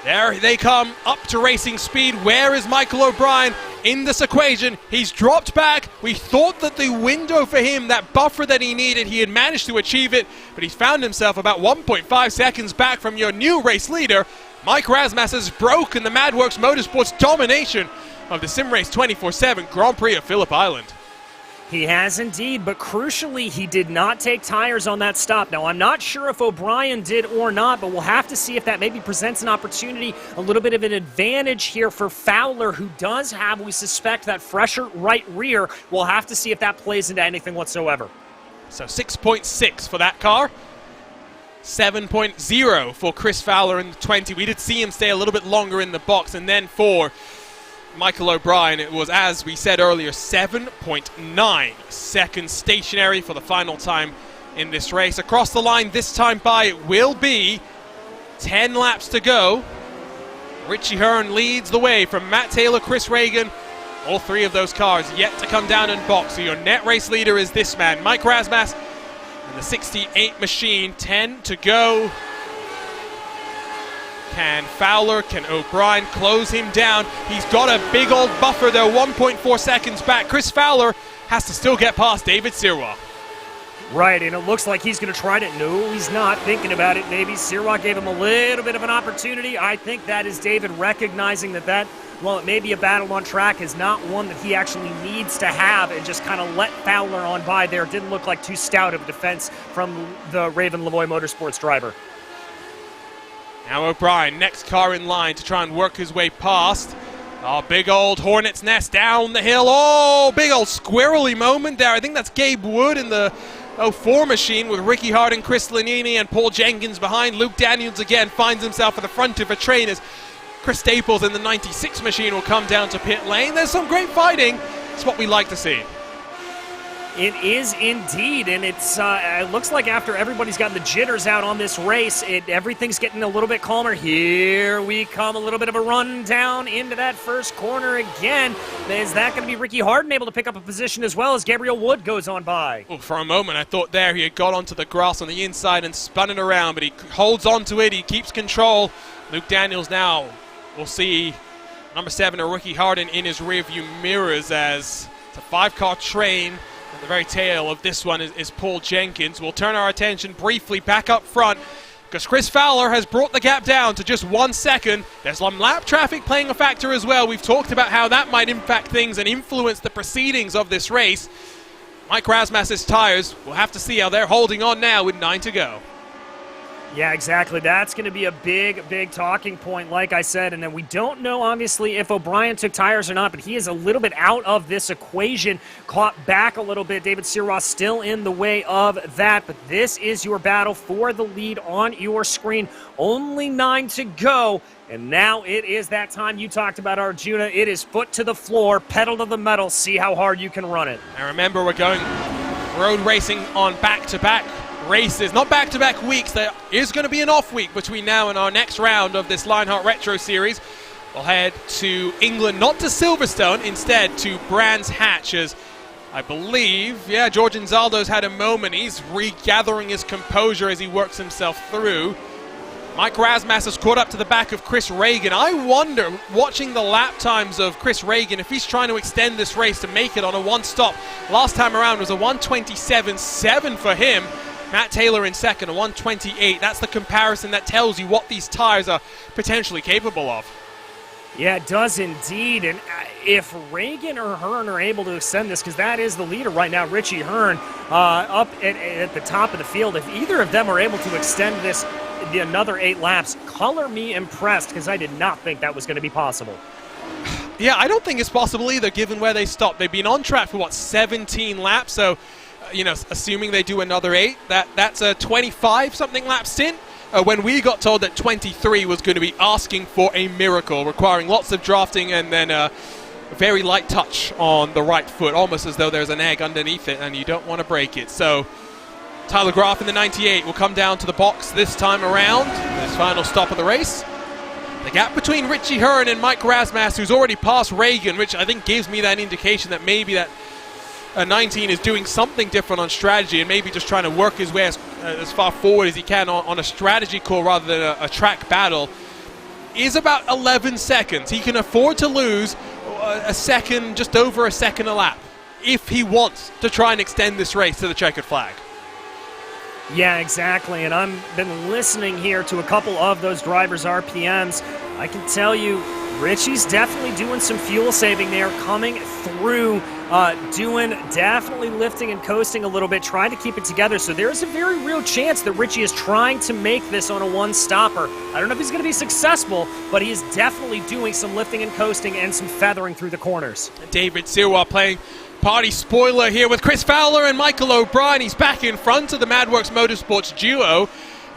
There they come up to racing speed. Where is Michael O'Brien in this equation? He's dropped back. We thought that the window for him, that buffer that he needed, he had managed to achieve it, but he's found himself about 1.5 seconds back from your new race leader. Mike Razmas has broken the MadWorks Motorsports domination of the SimRace 24/7 Grand Prix of Phillip Island. He has indeed, but crucially, he did not take tires on that stop. Now, I'm not sure if O'Brien did or not, but we'll have to see if that maybe presents an opportunity, a little bit of an advantage here for Fowler, who does have, we suspect, that fresher right rear. We'll have to see if that plays into anything whatsoever. So 6.6 for that car. 7.0 for Chris Fowler in the 20. We did see him stay a little bit longer in the box, and then for Michael O'Brien, it was, as we said earlier, 7.9 seconds stationary for the final time in this race. Across the line this time by it will be 10 laps to go. Richie Hearn leads the way from Matt Taylor, Chris Reagan. All three of those cars yet to come down and box. So your net race leader is this man, Mike Rasmas, and the 68 machine. 10 to go. Can Fowler, can O'Brien close him down? He's got a big old buffer there, 1.4 seconds back. Chris Fowler has to still get past David Sirois. Right, and it looks like he's going to try to. No, he's not thinking about it. Maybe Sirois gave him a little bit of an opportunity. I think that is David recognizing that, well, it may be a battle on track, is not one that he actually needs to have, and just kind of let Fowler on by there. Didn't look like too stout of a defense from the Raven Lavoie Motorsports driver. Now O'Brien, next car in line to try and work his way past. Oh, big old hornet's nest down the hill. Oh, big old squirrely moment there. I think that's Gabe Wood in the 04 machine with Ricky Harding, Chris Lanini, and Paul Jenkins behind. Luke Daniels again finds himself at the front of a train as Chris Staples in the 96 machine will come down to pit lane. There's some great fighting. It's what we like to see. It is indeed, and it looks like after everybody's gotten the jitters out on this race, everything's getting a little bit calmer. Here we come, a little bit of a run down into that first corner again. Is that going to be Ricky Hardin able to pick up a position as well as Gabriel Wood goes on by? Well, for a moment, I thought there he had got onto the grass on the inside and spun it around, but he holds on to it. He keeps control. Luke Daniels now, we'll see number 7, Ricky Hardin, in his rearview mirrors as it's a 5-car train. At the very tail of this one is Paul Jenkins. We'll turn our attention briefly back up front because Chris Fowler has brought the gap down to just 1 second. There's some lap traffic playing a factor as well. We've talked about how that might impact things and influence the proceedings of this race. Mike Rasmus's tires, we'll have to see how they're holding on now with 9 to go. Yeah, exactly. That's going to be a big talking point, like I said. And then we don't know, obviously, if O'Brien took tires or not, but he is a little bit out of this equation, caught back a little bit. David Sirois still in the way of that, but this is your battle for the lead on your screen. Only 9 to go, and now it is that time you talked about, Arjuna. It is foot to the floor, pedal to the metal, see how hard you can run it. And remember, we're going road racing on back-to-back races, not back-to-back weeks. There is going to be an off week between now and our next round of this Lionheart Retro Series. We'll head to England, not to Silverstone, instead to Brands Hatch, as I believe, George Anzaldo's had a moment. He's regathering his composure as he works himself through. Mike Rasmus has caught up to the back of Chris Reagan. I wonder, watching the lap times of Chris Reagan, if he's trying to extend this race to make it on a one-stop. Last time around was a 1:27.7 for him. Matt Taylor in second, a 1:28. That's the comparison that tells you what these tires are potentially capable of. Yeah, it does indeed. And if Reagan or Hearn are able to extend this, because that is the leader right now, Richie Hearn, up at the top of the field, if either of them are able to extend this another 8 laps, color me impressed, because I did not think that was going to be possible. Yeah, I don't think it's possible either, given where they stopped. They've been on track for, 17 laps, so assuming they do another 8, that's a 25-something lap stint. When we got told that 23 was going to be asking for a miracle, requiring lots of drafting and then a very light touch on the right foot, almost as though there's an egg underneath it and you don't want to break it. So Tyler Graf in the 98 will come down to the box this time around, his final stop of the race. The gap between Richie Hearn and Mike Rasmus, who's already passed Reagan, which I think gives me that indication that maybe that 19 is doing something different on strategy and maybe just trying to work his way as far forward as he can on a strategy call rather than a track battle, is about 11 seconds. He can afford to lose a second, just over a second a lap, if he wants to try and extend this race to the checkered flag. Yeah, exactly, and I've been listening here to a couple of those drivers' RPMs. I can tell you Richie's definitely doing some fuel saving there, coming through, definitely lifting and coasting a little bit, trying to keep it together. So there's a very real chance that Richie is trying to make this on a one-stopper. I don't know if he's going to be successful, but he is definitely doing some lifting and coasting and some feathering through the corners. David Sirwa playing party spoiler here with Chris Fowler and Michael O'Brien. He's back in front of the MadWorks Motorsports duo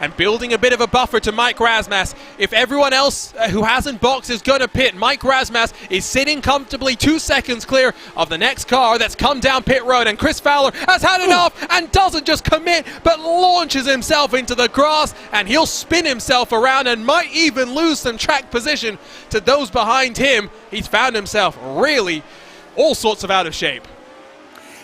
and building a bit of a buffer to Mike Razmas. If everyone else who hasn't boxed is going to pit, Mike Razmas is sitting comfortably 2 seconds clear of the next car that's come down pit road, and Chris Fowler has had enough and doesn't just commit but launches himself into the grass, and he'll spin himself around and might even lose some track position to those behind him. He's found himself really all sorts of out of shape.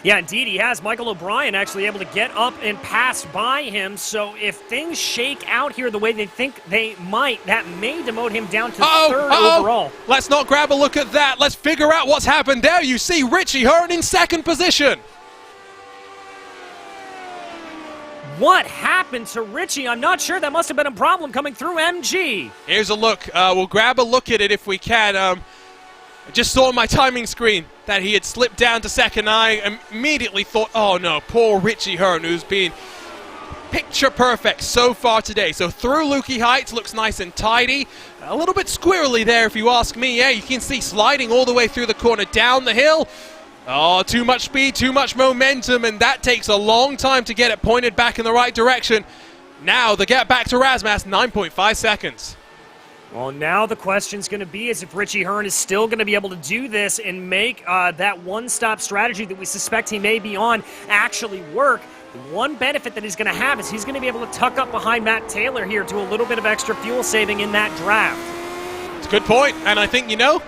Yeah, indeed he has. Michael O'Brien actually able to get up and pass by him, so if things shake out here the way they think they might, that may demote him down to third overall. Let's not grab a look at that. Let's figure out what's happened there. You see Richie Hearn in second position. What happened to Richie? I'm not sure. That must have been a problem coming through MG. Here's a look. We'll grab a look at it if we can. I just saw on my timing screen that he had slipped down to second. I immediately thought, oh no, poor Richie Hearn, who's been picture perfect so far today. So through Lukey Heights, looks nice and tidy. A little bit squirrely there if you ask me. Yeah, you can see sliding all the way through the corner, down the hill. Oh, too much speed, too much momentum, and that takes a long time to get it pointed back in the right direction. Now the get back to Razmas, 9.5 seconds. Well, now the question's going to be is if Richie Hearn is still going to be able to do this and make that one-stop strategy that we suspect he may be on actually work. The one benefit that he's going to have is he's going to be able to tuck up behind Matt Taylor here, do a little bit of extra fuel saving in that draft. It's a good point, and I think, you know,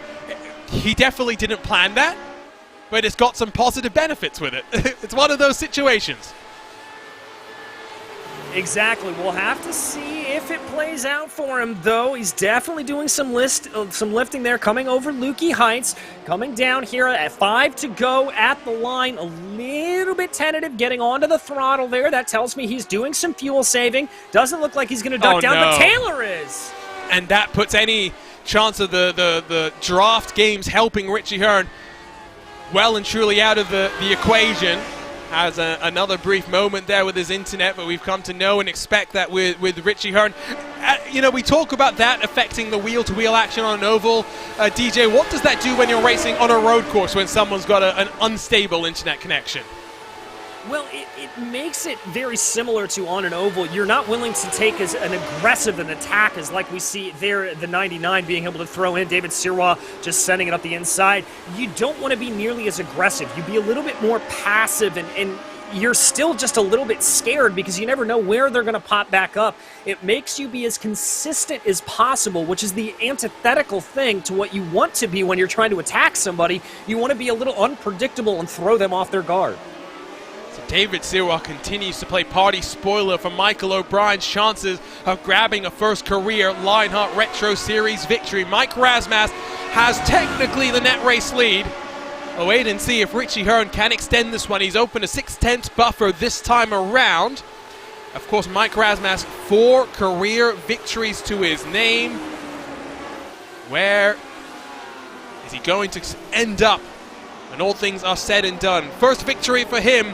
he definitely didn't plan that, but it's got some positive benefits with it. It's one of those situations. Exactly. We'll have to see if it plays out for him, though. He's definitely doing some lifting there, coming over Lukey Heights, coming down here at 5 to go at the line. A little bit tentative, getting onto the throttle there. That tells me he's doing some fuel saving. Doesn't look like he's going to duck down, but Taylor is. And that puts any chance of the draft games helping Richie Hearn well and truly out of the equation. Has another brief moment there with his internet, but we've come to know and expect that with Richie Hearn. You know, we talk about that affecting the wheel-to-wheel action on an oval. DJ, what does that do when you're racing on a road course when someone's got an unstable internet connection? Well, it makes it very similar to on an oval. You're not willing to take as an aggressive an attack as like we see there, the 99 being able to throw in, David Sirwa just sending it up the inside. You don't want to be nearly as aggressive. You'd be a little bit more passive, and you're still just a little bit scared because you never know where they're going to pop back up. It makes you be as consistent as possible, which is the antithetical thing to what you want to be when you're trying to attack somebody. You want to be a little unpredictable and throw them off their guard. So David Sirwa continues to play party spoiler for Michael O'Brien's chances of grabbing a first career Lionheart Retro Series victory. Mike Razmas has technically the net race lead. We'll wait and see if Richie Hearn can extend this one. He's opened a 6/10 buffer this time around. Of course, Mike Razmas, 4 career victories to his name. Where is he going to end up when all things are said and done? First victory for him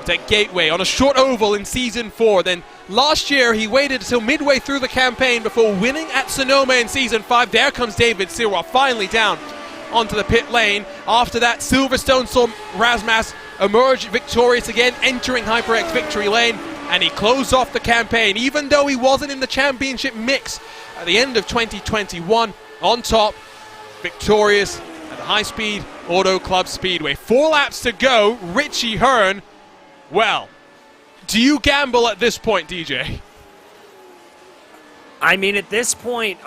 at Gateway on a short oval in Season 4. Then last year he waited until midway through the campaign before winning at Sonoma in Season 5. There comes David Sirwa finally down onto the pit lane. After that, Silverstone saw Razmas emerge victorious again, entering HyperX victory lane, and he closed off the campaign, even though he wasn't in the championship mix at the end of 2021. On top, victorious at the High Speed Auto Club Speedway. 4 laps to go. Richie Hearn, well, do you gamble at this point, DJ? I mean, at this point,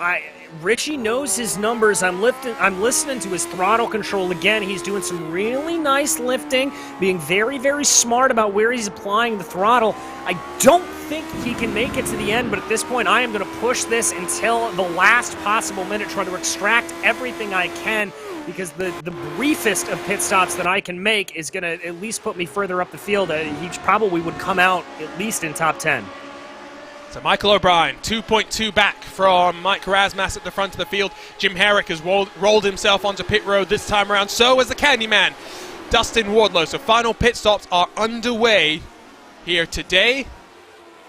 Richie knows his numbers. I'm listening to his throttle control again. He's doing some really nice lifting, being very, very smart about where he's applying the throttle. I don't think he can make it to the end, but at this point, I am going to push this until the last possible minute, try to extract everything I can, because the briefest of pit stops that I can make is going to at least put me further up the field. He probably would come out at least in top 10. So Michael O'Brien, 2.2 back from Mike Rasmus at the front of the field. Jim Herrick has rolled himself onto pit road this time around. So has the Candyman, Dustin Wardlow. So final pit stops are underway here today.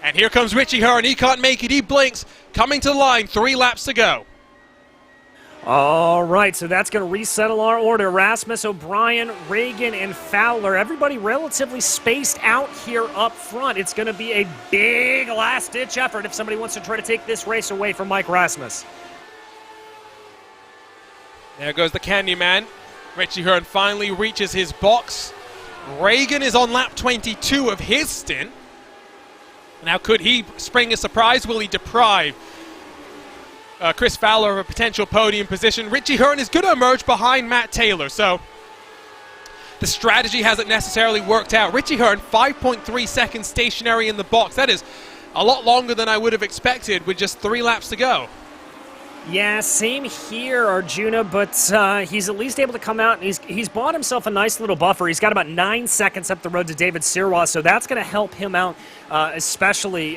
And here comes Richie Hearn. He can't make it. He blinks. Coming to the line. 3 laps to go. All right, so that's going to resettle our order. Rasmus, O'Brien, Reagan, and Fowler. Everybody relatively spaced out here up front. It's going to be a big last-ditch effort if somebody wants to try to take this race away from Mike Rasmus. There goes the Candyman. Richie Hearn finally reaches his box. Reagan is on lap 22 of his stint. Now, could he spring a surprise? Will he deprive Chris Fowler of a potential podium position? Richie Hearn is going to emerge behind Matt Taylor, so the strategy hasn't necessarily worked out. Richie Hearn, 5.3 seconds stationary in the box. That is a lot longer than I would have expected with just 3 laps to go. Yeah, same here, Arjuna, but he's at least able to come out, and he's bought himself a nice little buffer. He's got about 9 seconds up the road to David Sirwa, so that's going to help him out especially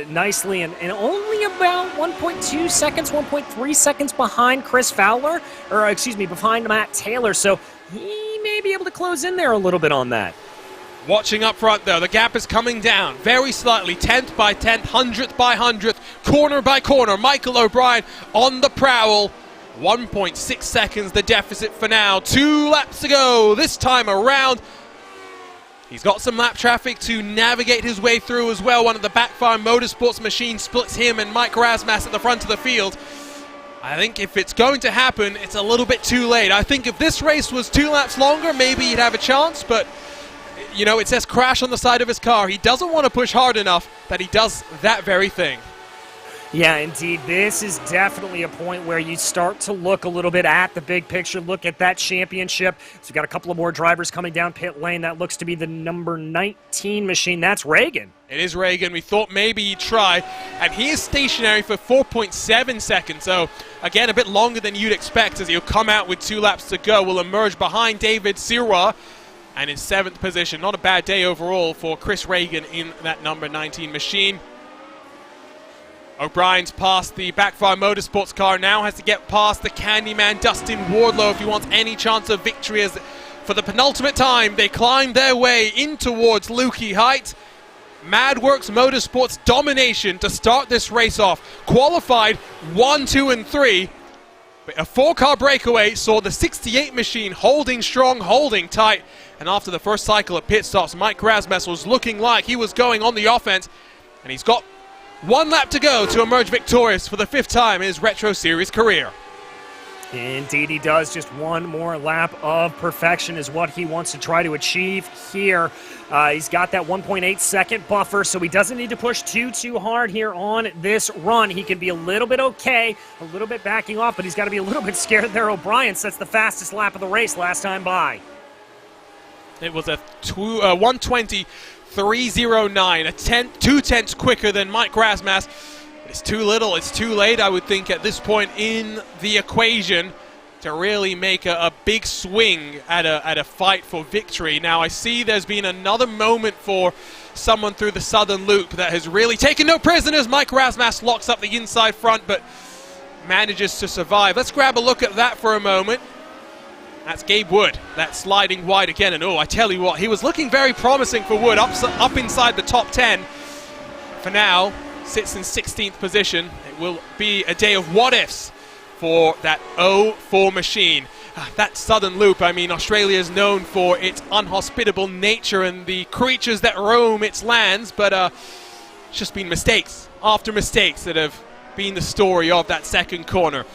nicely, and only about 1.2 seconds, 1.3 seconds behind Chris Fowler, or excuse me, behind Matt Taylor, so he may be able to close in there a little bit on that. Watching up front, though, the gap is coming down very slightly, 10th by 10th, 100th by 100th, corner by corner. Michael O'Brien on the prowl. 1.6 seconds the deficit for now. 2 laps to go this time around. He's got some lap traffic to navigate his way through as well. One of the backfire motorsports machines splits him and Mike Rasmus at the front of the field. I think if it's going to happen, it's a little bit too late. I think if this race was 2 laps longer, maybe he'd have a chance, but you know, it says crash on the side of his car. He doesn't want to push hard enough that he does that very thing. Yeah, indeed. This is definitely a point where you start to look a little bit at the big picture, look at that championship. So we've got a couple of more drivers coming down pit lane. That looks to be the number 19 machine. That's Reagan. It is Reagan. We thought maybe he'd try, and he is stationary for 4.7 seconds. So, again, a bit longer than you'd expect as he'll come out with 2 laps to go. Will emerge behind David Sirwa. And in 7th position. Not a bad day overall for Chris Reagan in that number 19 machine. O'Brien's past the backfire motorsports car, now has to get past the Candyman Dustin Wardlow if he wants any chance of victory, as for the penultimate time they climb their way in towards Lukey Height. Madworks Motorsports domination to start this race off. Qualified 1, 2, and 3. But a 4-car breakaway saw the 68 machine holding strong, holding tight. And after the first cycle of pit stops, Mike Rasmus was looking like he was going on the offense. And he's got 1 lap to go to emerge victorious for the 5th time in his Retro Series career. Indeed he does. Just 1 more lap of perfection is what he wants to try to achieve here. He's got that 1.8 second buffer, so he doesn't need to push too hard here on this run. He can be a little bit okay, a little bit backing off, but he's got to be a little bit scared there. O'Brien sets the fastest lap of the race last time by. It was a 1:20.309, 2 tenths quicker than Mike Rasmus. It's too little, it's too late, I would think, at this point in the equation to really make a big swing at a fight for victory. Now, I see there's been another moment for someone through the southern loop that has really taken no prisoners. Mike Rasmus locks up the inside front, but manages to survive. Let's grab a look at that for a moment. That's Gabe Wood, that's sliding wide again, and oh, I tell you what, he was looking very promising for Wood, up inside the top 10. For now, sits in 16th position. It will be a day of what-ifs for that 04 machine. That southern loop, I mean, Australia is known for its unhospitable nature and the creatures that roam its lands, but it's just been mistakes after mistakes that have been the story of that second corner.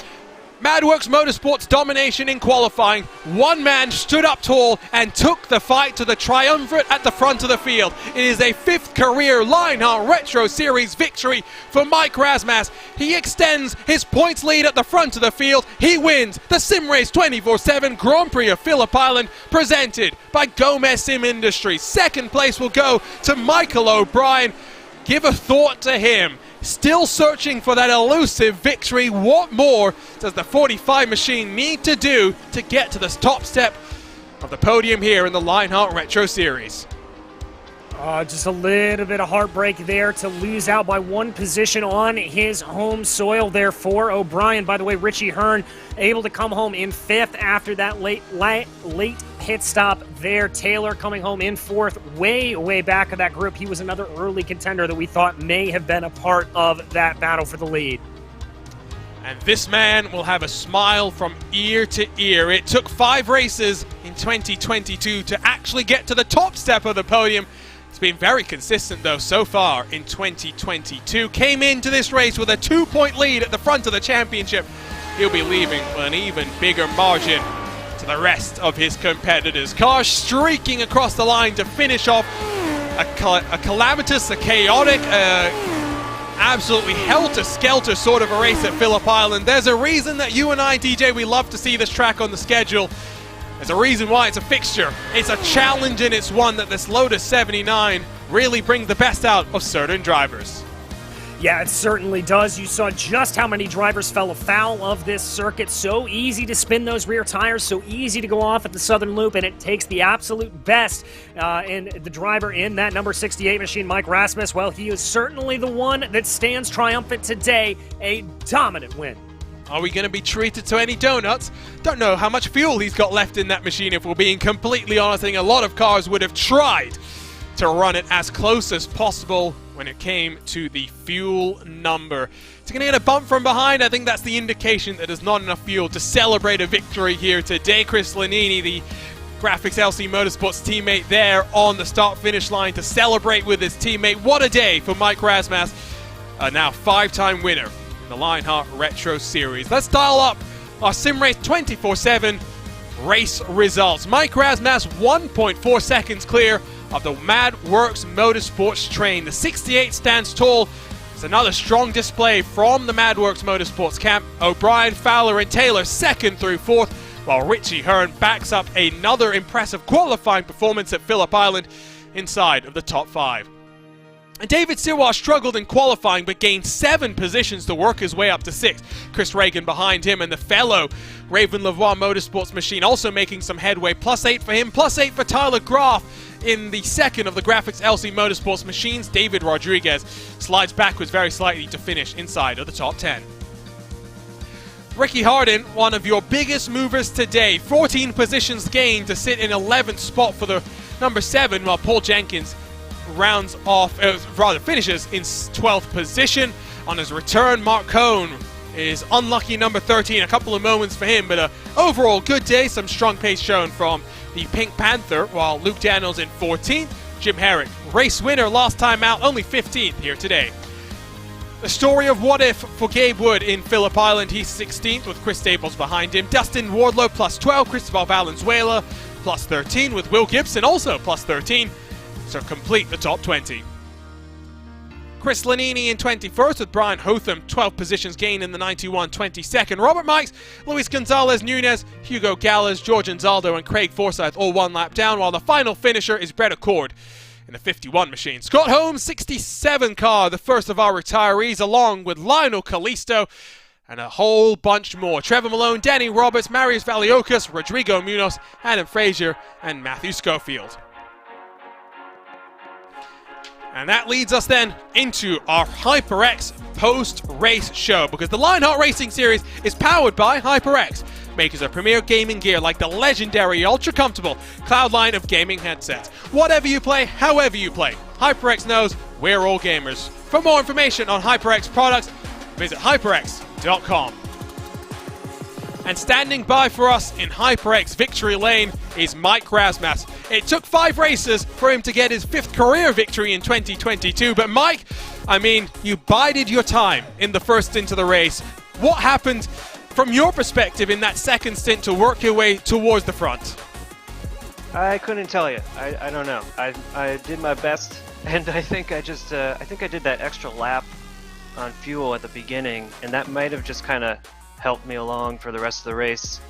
Madworks Motorsports domination in qualifying. One man stood up tall and took the fight to the triumvirate at the front of the field. It is a 5th career Lionheart Retro Series victory for Mike Rasmus. He extends his points lead at the front of the field. He wins the SimRace 24/7 Grand Prix of Phillip Island, presented by Gomez Sim Industries. 2nd place will go to Michael O'Brien. Give a thought to him. Still searching for that elusive victory. What more does the 45 machine need to do to get to the top step of the podium here in the Lionheart Retro Series? Just a little bit of heartbreak there to lose out by 1 position on his home soil there for O'Brien. By the way, Richie Hearn able to come home in 5th after that late pit stop there. Taylor coming home in 4th, way back of that group. He was another early contender that we thought may have been a part of that battle for the lead. And this man will have a smile from ear to ear. It took 5 races in 2022 to actually get to the top step of the podium. It's been very consistent, though, so far in 2022. Came into this race with a 2-point lead at the front of the championship. He'll be leaving with an even bigger margin to the rest of his competitors. Cars streaking across the line to finish off a calamitous, a chaotic, absolutely helter-skelter sort of a race at Phillip Island. There's a reason that you and I, DJ, we love to see this track on the schedule. There's a reason why it's a fixture. It's a challenge, and it's one that this Lotus 79 really brings the best out of certain drivers. Yeah, it certainly does. You saw just how many drivers fell afoul of this circuit. So easy to spin those rear tires, so easy to go off at the southern loop, and it takes the absolute best in the driver in that number 68 machine, Mike Rasmus. Well, he is certainly the one that stands triumphant today. A dominant win. Are we going to be treated to any donuts? Don't know how much fuel he's got left in that machine, if we're being completely honest. I think a lot of cars would have tried to run it as close as possible when it came to the fuel number. It's going to get a bump from behind. I think that's the indication that there's not enough fuel to celebrate a victory here today. Chris Lanini, the Graphics LC Motorsports teammate, there on the start-finish line to celebrate with his teammate. What a day for Mike Rasmus, a now 5-time winner in the Lionheart Retro Series. Let's dial up our SimRace 24/7 race results. Mike Rasmus 1.4 seconds clear of the MadWorks Motorsports train. The 68 stands tall. It's another strong display from the MadWorks Motorsports camp. O'Brien, Fowler, and Taylor 2nd through 4th, while Richie Hearn backs up another impressive qualifying performance at Phillip Island inside of the top 5. And David Siwa struggled in qualifying but gained 7 positions to work his way up to 6th. Chris Reagan behind him, and the fellow Raven Lavoie Motorsports machine also making some headway. +8 for him, +8 for Tyler Graf in the 2nd of the Graphics LC Motorsports machines. David Rodriguez slides backwards very slightly to finish inside of the top 10. Ricky Hardin, one of your biggest movers today. 14 positions gained to sit in 11th spot for the number 7, while Paul Jenkins finishes in 12th position. On his return, Mark Cohn is unlucky number 13. A couple of moments for him, but an overall good day. Some strong pace shown from the Pink Panther, while Luke Daniels in 14th. Jim Herrick, race winner last time out, only 15th here today. The story of what if for Gabe Wood in Phillip Island. He's 16th with Chris Staples behind him. Dustin Wardlow +12. Cristobal Valenzuela +13 with Will Gibson also +13. So complete the top 20. Chris Lanini in 21st with Brian Hotham, 12 positions gained in the 91, 22nd. Robert Mikes, Luis Gonzalez Nunez, Hugo Gallas, George Anzaldo, and Craig Forsyth all 1 lap down, while the final finisher is Brett Accord in the 51 machine. Scott Holmes, 67 car, the first of our retirees, along with Lionel Callisto and a whole bunch more. Trevor Malone, Danny Roberts, Marius Valiocas, Rodrigo Munoz, Adam Frazier, and Matthew Schofield. And that leads us then into our HyperX post-race show, because the Lionheart Racing Series is powered by HyperX, makers of premier gaming gear like the legendary ultra-comfortable Cloud line of gaming headsets. Whatever you play, however you play, HyperX knows we're all gamers. For more information on HyperX products, visit hyperx.com. And standing by for us in HyperX victory lane is Mike Rasmus. It took 5 races for him to get his 5th career victory in 2022. But Mike, I mean, you bided your time in the first stint of the race. What happened from your perspective in that second stint to work your way towards the front? I couldn't tell you. I don't know. I did my best, and I think I just I did that extra lap on fuel at the beginning, and that might have just kind of helped me along for the rest of the race.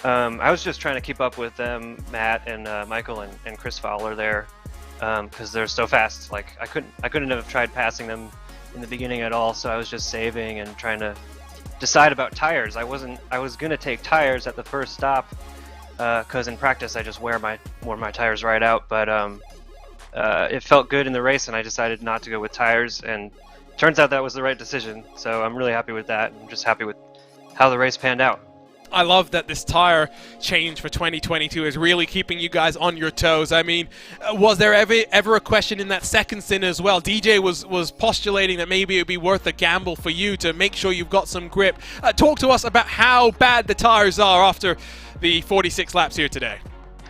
I was just trying to keep up with them, Matt and Michael and Chris Fowler there, because they're so fast. Like I couldn't have tried passing them in the beginning at all. So I was just saving and trying to decide about tires. I was gonna take tires at the first stop, because in practice I just wear my tires right out. But it felt good in the race, and I decided not to go with tires, and turns out that was the right decision. So I'm really happy with that. I'm just happy with how the race panned out. I love that this tire change for 2022 is really keeping you guys on your toes. I mean, was there ever a question in that second stint as well? DJ was postulating that maybe it would be worth a gamble for you to make sure you've got some grip. Talk to us about how bad the tires are after the 46 laps here today.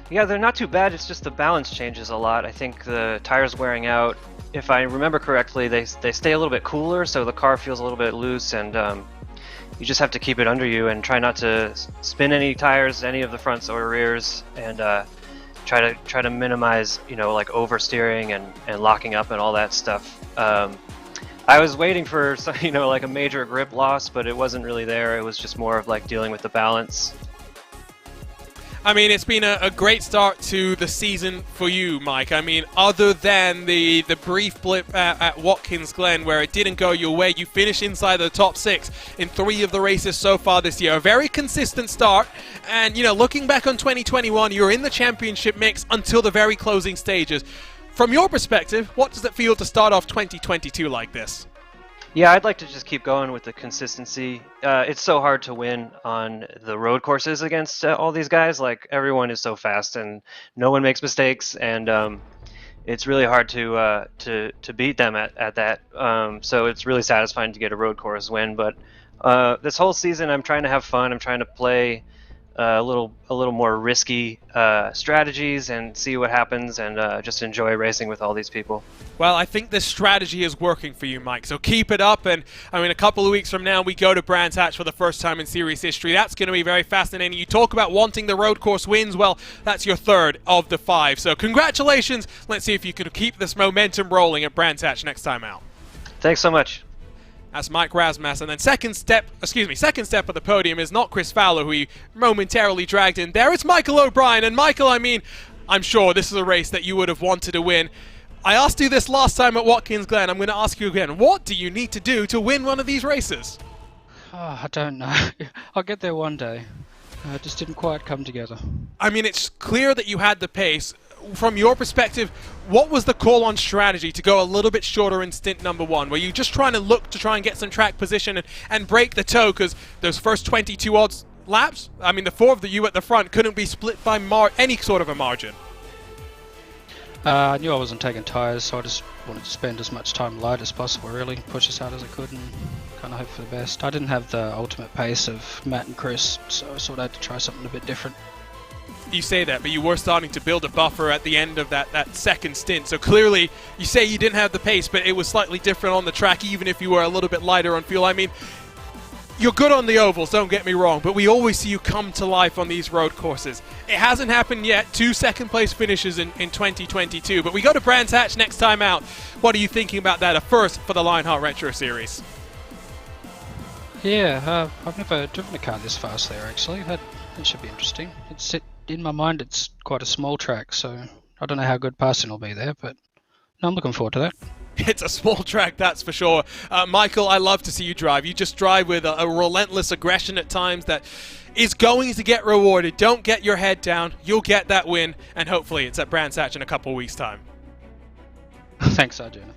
Yeah, they're not too bad. It's just the balance changes a lot. I think the tires wearing out, if I remember correctly, they stay a little bit cooler, so the car feels a little bit loose, and you just have to keep it under you and try not to spin any tires, any of the fronts or rears, and try to minimize, like oversteering and locking up and all that stuff. I was waiting for like a major grip loss, but it wasn't really there. It was just more of like dealing with the balance. I mean, it's been a great start to the season for you, Mike. I mean, other than the brief blip at Watkins Glen where it didn't go your way, you finished inside the top 6 in 3 of the races so far this year. A very consistent start. And, looking back on 2021, you're in the championship mix until the very closing stages. From your perspective, what does it feel to start off 2022 like this? Yeah, I'd like to just keep going with the consistency. It's so hard to win on the road courses against all these guys. Like, everyone is so fast and no one makes mistakes, and it's really hard to beat them at that. So it's really satisfying to get a road course win. But this whole season, I'm trying to have fun. I'm trying to play a little more risky strategies and see what happens, and just enjoy racing with all these people. Well, I think this strategy is working for you, Mike, so keep it up. And I mean, a couple of weeks from now we go to Brands Hatch for the first time in series history. That's going to be very fascinating. You talk about wanting the road course wins. Well, that's your 3rd of the 5, so congratulations. Let's see if you can keep this momentum rolling at Brands Hatch next time out. Thanks so much. That's Mike Rasmussen. And then second step of the podium is not Chris Fowler, who he momentarily dragged in there. It's Michael O'Brien. And Michael, I mean, I'm sure this is a race that you would have wanted to win. I asked you this last time at Watkins Glen. I'm going to ask you again. What do you need to do to win one of these races? Oh, I don't know. I'll get there one day. It just didn't quite come together. I mean, it's clear that you had the pace. From your perspective, what was the call on strategy to go a little bit shorter in stint number 1? Were you just trying to look to try and get some track position and break the toe? Because those first 22 odd laps, I mean, the 4 of you at the front couldn't be split by any sort of a margin. I knew I wasn't taking tyres, so I just wanted to spend as much time light as possible, really. Push as hard as I could and kind of hope for the best. I didn't have the ultimate pace of Matt and Chris, so I sort of had to try something a bit different. You say that, but you were starting to build a buffer at the end of that second stint. So clearly, you say you didn't have the pace, but it was slightly different on the track, even if you were a little bit lighter on fuel. I mean, you're good on the ovals, don't get me wrong, but we always see you come to life on these road courses. It hasn't happened yet. 2 second-place finishes in 2022, but we go to Brands Hatch next time out. What are you thinking about that? A first for the Lionheart Retro Series. Yeah, I've never driven a car this fast there, actually. That should be interesting. In my mind, it's quite a small track, so I don't know how good passing will be there, but no, I'm looking forward to that. It's a small track, that's for sure. Michael, I love to see you drive. You just drive with a relentless aggression at times that is going to get rewarded. Don't get your head down. You'll get that win, and hopefully it's at Brands Hatch in a couple of weeks' time. Thanks, Arjuna.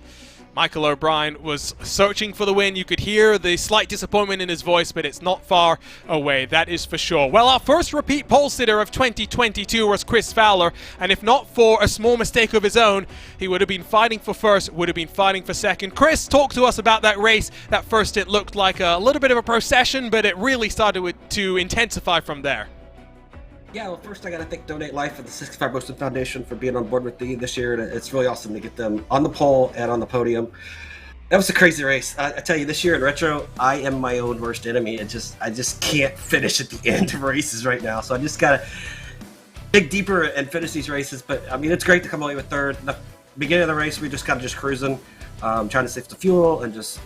Michael O'Brien was searching for the win. You could hear the slight disappointment in his voice, but it's not far away, that is for sure. Well, our first repeat pole sitter of 2022 was Chris Fowler, and if not for a small mistake of his own, he would have been fighting for first, would have been fighting for second. Chris, talk to us about that race. That first, it looked like a little bit of a procession, but it really started to intensify from there. Yeah, well, first I got to thank Donate Life and the 65 Roasted Foundation for being on board with me this year. It's really awesome to get them on the pole and on the podium. That was a crazy race. I tell you, this year in Retro, I am my own worst enemy. I just can't finish at the end of races right now. So I just got to dig deeper and finish these races. But, I mean, it's great to come away with third. The beginning of the race, we just kind of just cruising, trying to save the fuel and just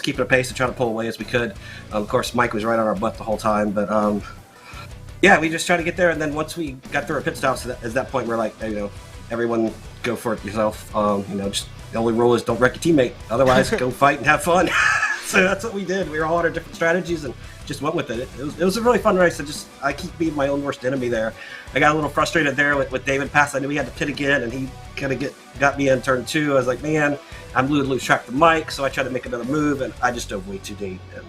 keeping a pace and trying to pull away as we could. Of course, Mike was right on our butt the whole time. But, yeah, we just tried to get there, and then once we got through our pit stops, at that point we're like, everyone go for it yourself. Just the only rule is don't wreck your teammate. Otherwise, go fight and have fun. So that's what we did. We were all on our different strategies and just went with it. It was a really fun race. I keep being my own worst enemy there. I got a little frustrated there with David pass. I knew he had to pit again, and he kind of got me in turn 2. I was like, man, I'm going to lose track of Mike, so I tried to make another move, and I just dove way too deep. And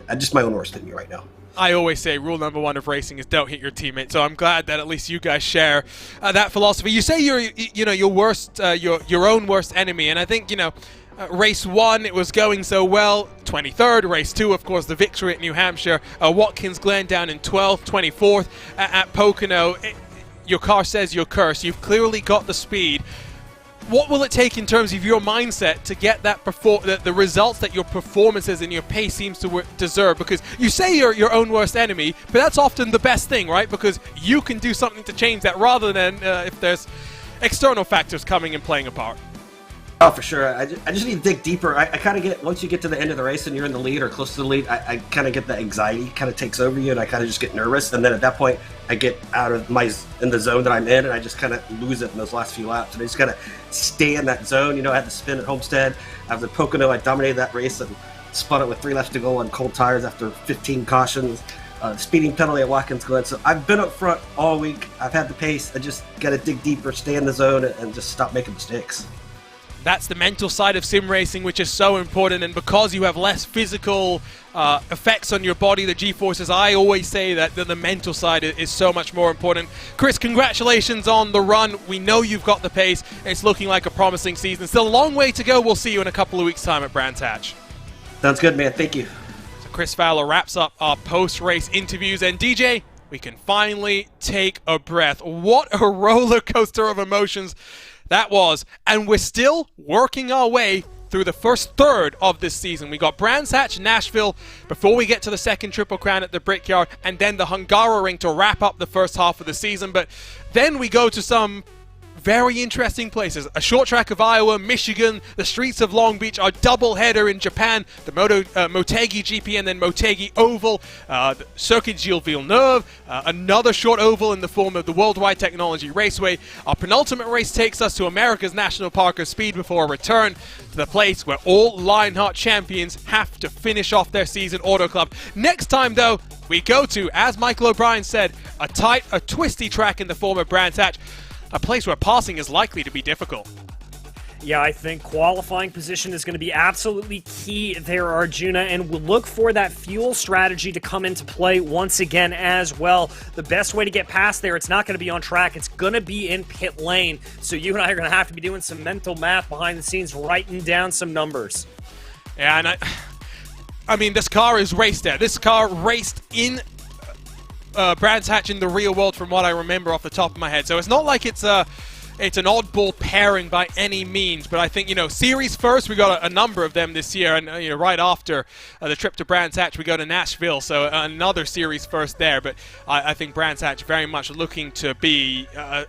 I'm just my own worst enemy right now. I always say rule number 1 of racing is don't hit your teammate. So I'm glad that at least you guys share that philosophy. You say you're your own worst enemy, and I think race 1 it was going so well. 23rd, race 2, of course, the victory at New Hampshire. Watkins Glen down in 12th, 24th at Pocono. Your car says you're cursed. You've clearly got the speed. What will it take in terms of your mindset to get that the results that your performances and your pace seems to deserve? Because you say you're your own worst enemy, but that's often the best thing, right? Because you can do something to change that rather than if there's external factors coming and playing a part. Oh, for sure. I just need to dig deeper. I kind of get, once you get to the end of the race and you're in the lead or close to the lead, I kind of get the anxiety kind of takes over you, and I kind of just get nervous. And then at that point, I get out of in the zone that I'm in, and I just kind of lose it in those last few laps. And I just got to stay in that zone. I had to spin at Homestead. After Pocono, I dominated that race and spun it with 3 laps to go on cold tires after 15 cautions. Speeding penalty at Watkins Glen. So I've been up front all week. I've had the pace. I just got to dig deeper, stay in the zone, and just stop making mistakes. That's the mental side of sim racing, which is so important, and because you have less physical effects on your body, the G-forces, I always say that the mental side is so much more important. Chris, congratulations on the run. We know you've got the pace. It's looking like a promising season. Still a long way to go. We'll see you in a couple of weeks' time at Brands Hatch. Sounds good, man. Thank you. So Chris Fowler wraps up our post-race interviews, and DJ, we can finally take a breath. What a roller coaster of emotions that was, and we're still working our way through the first third of this season. We got Brands Hatch, Nashville, before we get to the second Triple Crown at the Brickyard, and then the Hungaroring to wrap up the first half of the season. But then we go to some very interesting places. A short track of Iowa, Michigan, the streets of Long Beach, our double header in Japan, the Motegi GP and then Motegi Oval, the Circuit Gilles Villeneuve, another short oval in the form of the Worldwide Technology Raceway. Our penultimate race takes us to America's National Park of Speed before a return to the place where all Lionheart champions have to finish off their season Auto Club. Next time, though, we go to, as Michael O'Brien said, a twisty track in the form of Brands Hatch, a place where passing is likely to be difficult. Yeah, I think qualifying position is going to be absolutely key there, Arjuna, and we'll look for that fuel strategy to come into play once again as well. The best way to get past there, it's not going to be on track, it's going to be in pit lane. So you and I are going to have to be doing some mental math behind the scenes, writing down some numbers. Yeah, and I mean, this car is raced there. This car raced in Brands Hatch in the real world, from what I remember off the top of my head. So it's not like it's an oddball pairing by any means, but I think, series first, we got a number of them this year, and right after the trip to Brands Hatch, we go to Nashville, so another series first there. But I think Brands Hatch very much looking to be a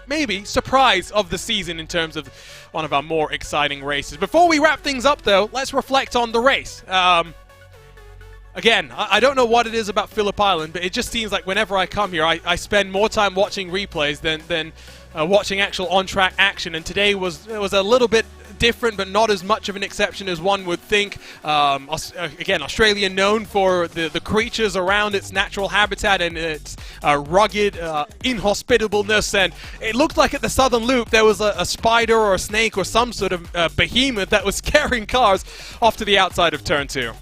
maybe surprise of the season in terms of one of our more exciting races. Before we wrap things up, though, let's reflect on the race. Again, I don't know what it is about Phillip Island, but it just seems like whenever I come here, I spend more time watching replays than watching actual on-track action. And today was a little bit different, but not as much of an exception as one would think. Again, Australia known for the creatures around its natural habitat and its rugged inhospitableness. And it looked like at the Southern Loop there was a spider or a snake or some sort of behemoth that was carrying cars off to the outside of Turn 2.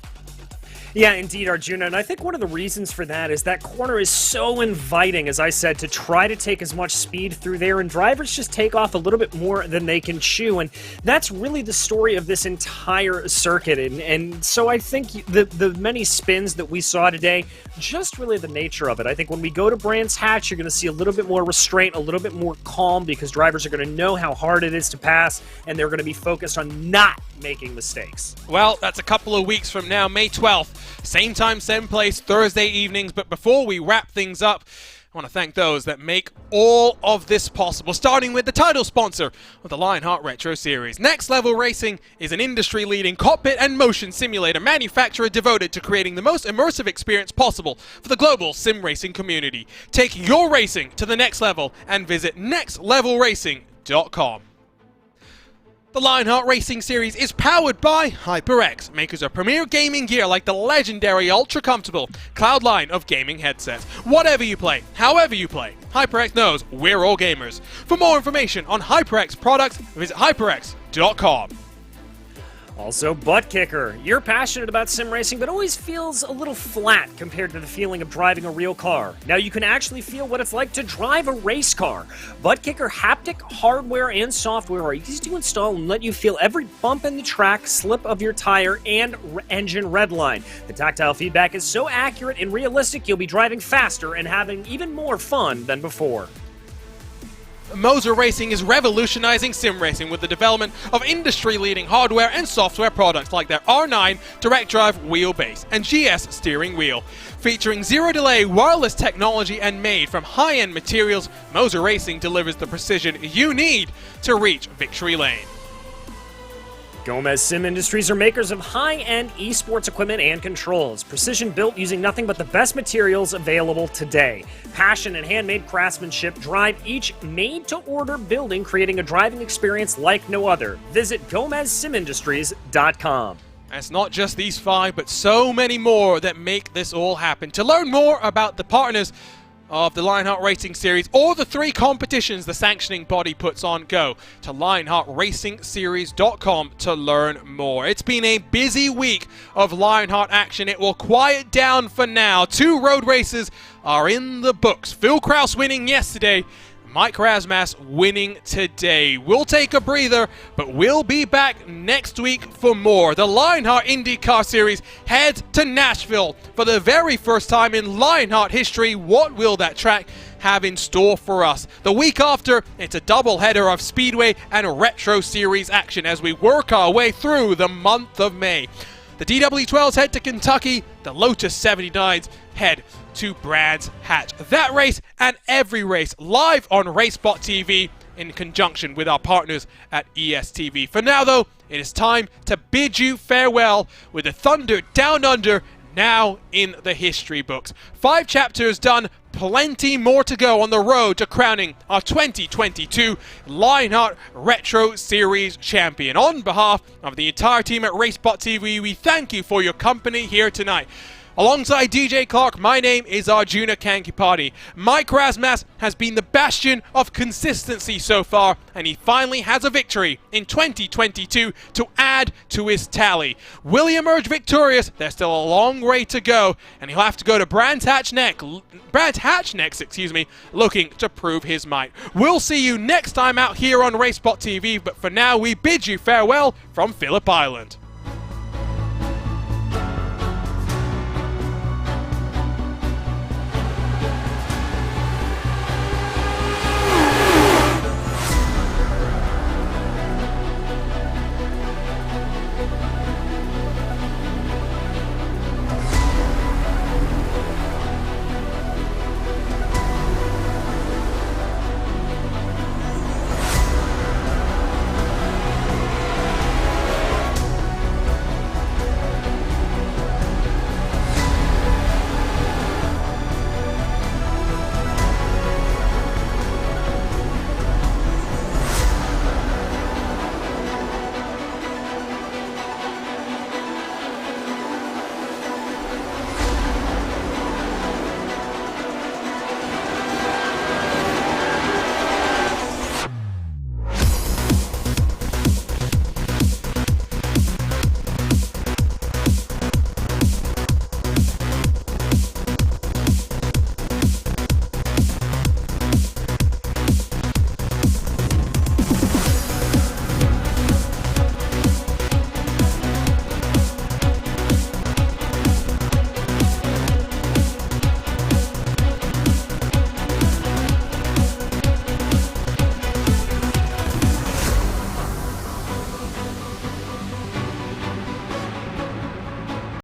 Yeah, indeed, Arjuna, and I think one of the reasons for that is that corner is so inviting, as I said, to try to take as much speed through there, and drivers just take off a little bit more than they can chew, and that's really the story of this entire circuit, and so I think the many spins that we saw today, just really the nature of it. I think when we go to Brands Hatch, you're going to see a little bit more restraint, a little bit more calm, because drivers are going to know how hard it is to pass, and they're going to be focused on not making mistakes. Well, that's a couple of weeks from now, May 12th. Same time, same place, Thursday evenings. But before we wrap things up, I want to thank those that make all of this possible, starting with the title sponsor of the Lionheart Retro Series. Next Level Racing is an industry-leading cockpit and motion simulator manufacturer devoted to creating the most immersive experience possible for the global sim racing community. Take your racing to the next level and visit nextlevelracing.com. The Lionheart Racing Series is powered by HyperX, makers of premier gaming gear like the legendary ultra-comfortable Cloud line of gaming headsets. Whatever you play, however you play, HyperX knows we're all gamers. For more information on HyperX products, visit hyperx.com. Also, buttkicker. You're passionate about sim racing, but always feels a little flat compared to the feeling of driving a real car. Now you can actually feel what it's like to drive a race car. Buttkicker haptic hardware and software are easy to install and let you feel every bump in the track, slip of your tire, and engine redline. The tactile feedback is so accurate and realistic you'll be driving faster and having even more fun than before. Motor Racing is revolutionizing sim racing with the development of industry-leading hardware and software products like their R9 direct drive wheelbase and GS steering wheel. Featuring zero-delay wireless technology and made from high-end materials, Motor Racing delivers the precision you need to reach victory lane. Gomez Sim Industries are makers of high-end esports equipment and controls, precision-built using nothing but the best materials available today. Passion and handmade craftsmanship drive each made-to-order building, creating a driving experience like no other. Visit GomezSimIndustries.com. And it's not just these 5, but so many more that make this all happen. To learn more about the partners of the Lionheart Racing Series or the 3 competitions the sanctioning body puts on, go to lionheartracingseries.com to learn more. It's been a busy week of Lionheart action. It will quiet down for now. 2 road races are in the books. Phil Kraus winning yesterday, Mike Razmas winning today. We'll take a breather, but we'll be back next week for more. The Lionheart IndyCar Series heads to Nashville for the very first time in Lionheart history. What will that track have in store for us? The week after, it's a doubleheader of Speedway and Retro Series action as we work our way through the month of May. The DW12s head to Kentucky, the Lotus 79s head to Brands Hatch. That race and every race live on racespottv in conjunction with our partners at ESTV. For now though, it is time to bid you farewell with the Thunder Down Under now in the history books. 5 chapters done, plenty more to go on the road to crowning our 2022 Lionheart Retro Series champion. On behalf of the entire team at racespottv, we thank you for your company here tonight. Alongside DJ Clark, my name is Arjuna Kankipati. Mike Razmas has been the bastion of consistency so far, and he finally has a victory in 2022 to add to his tally. Will he emerge victorious? There's still a long way to go, and he'll have to go to Brands Hatch next, looking to prove his might. We'll see you next time out here on racespottv, but for now we bid you farewell from Phillip Island.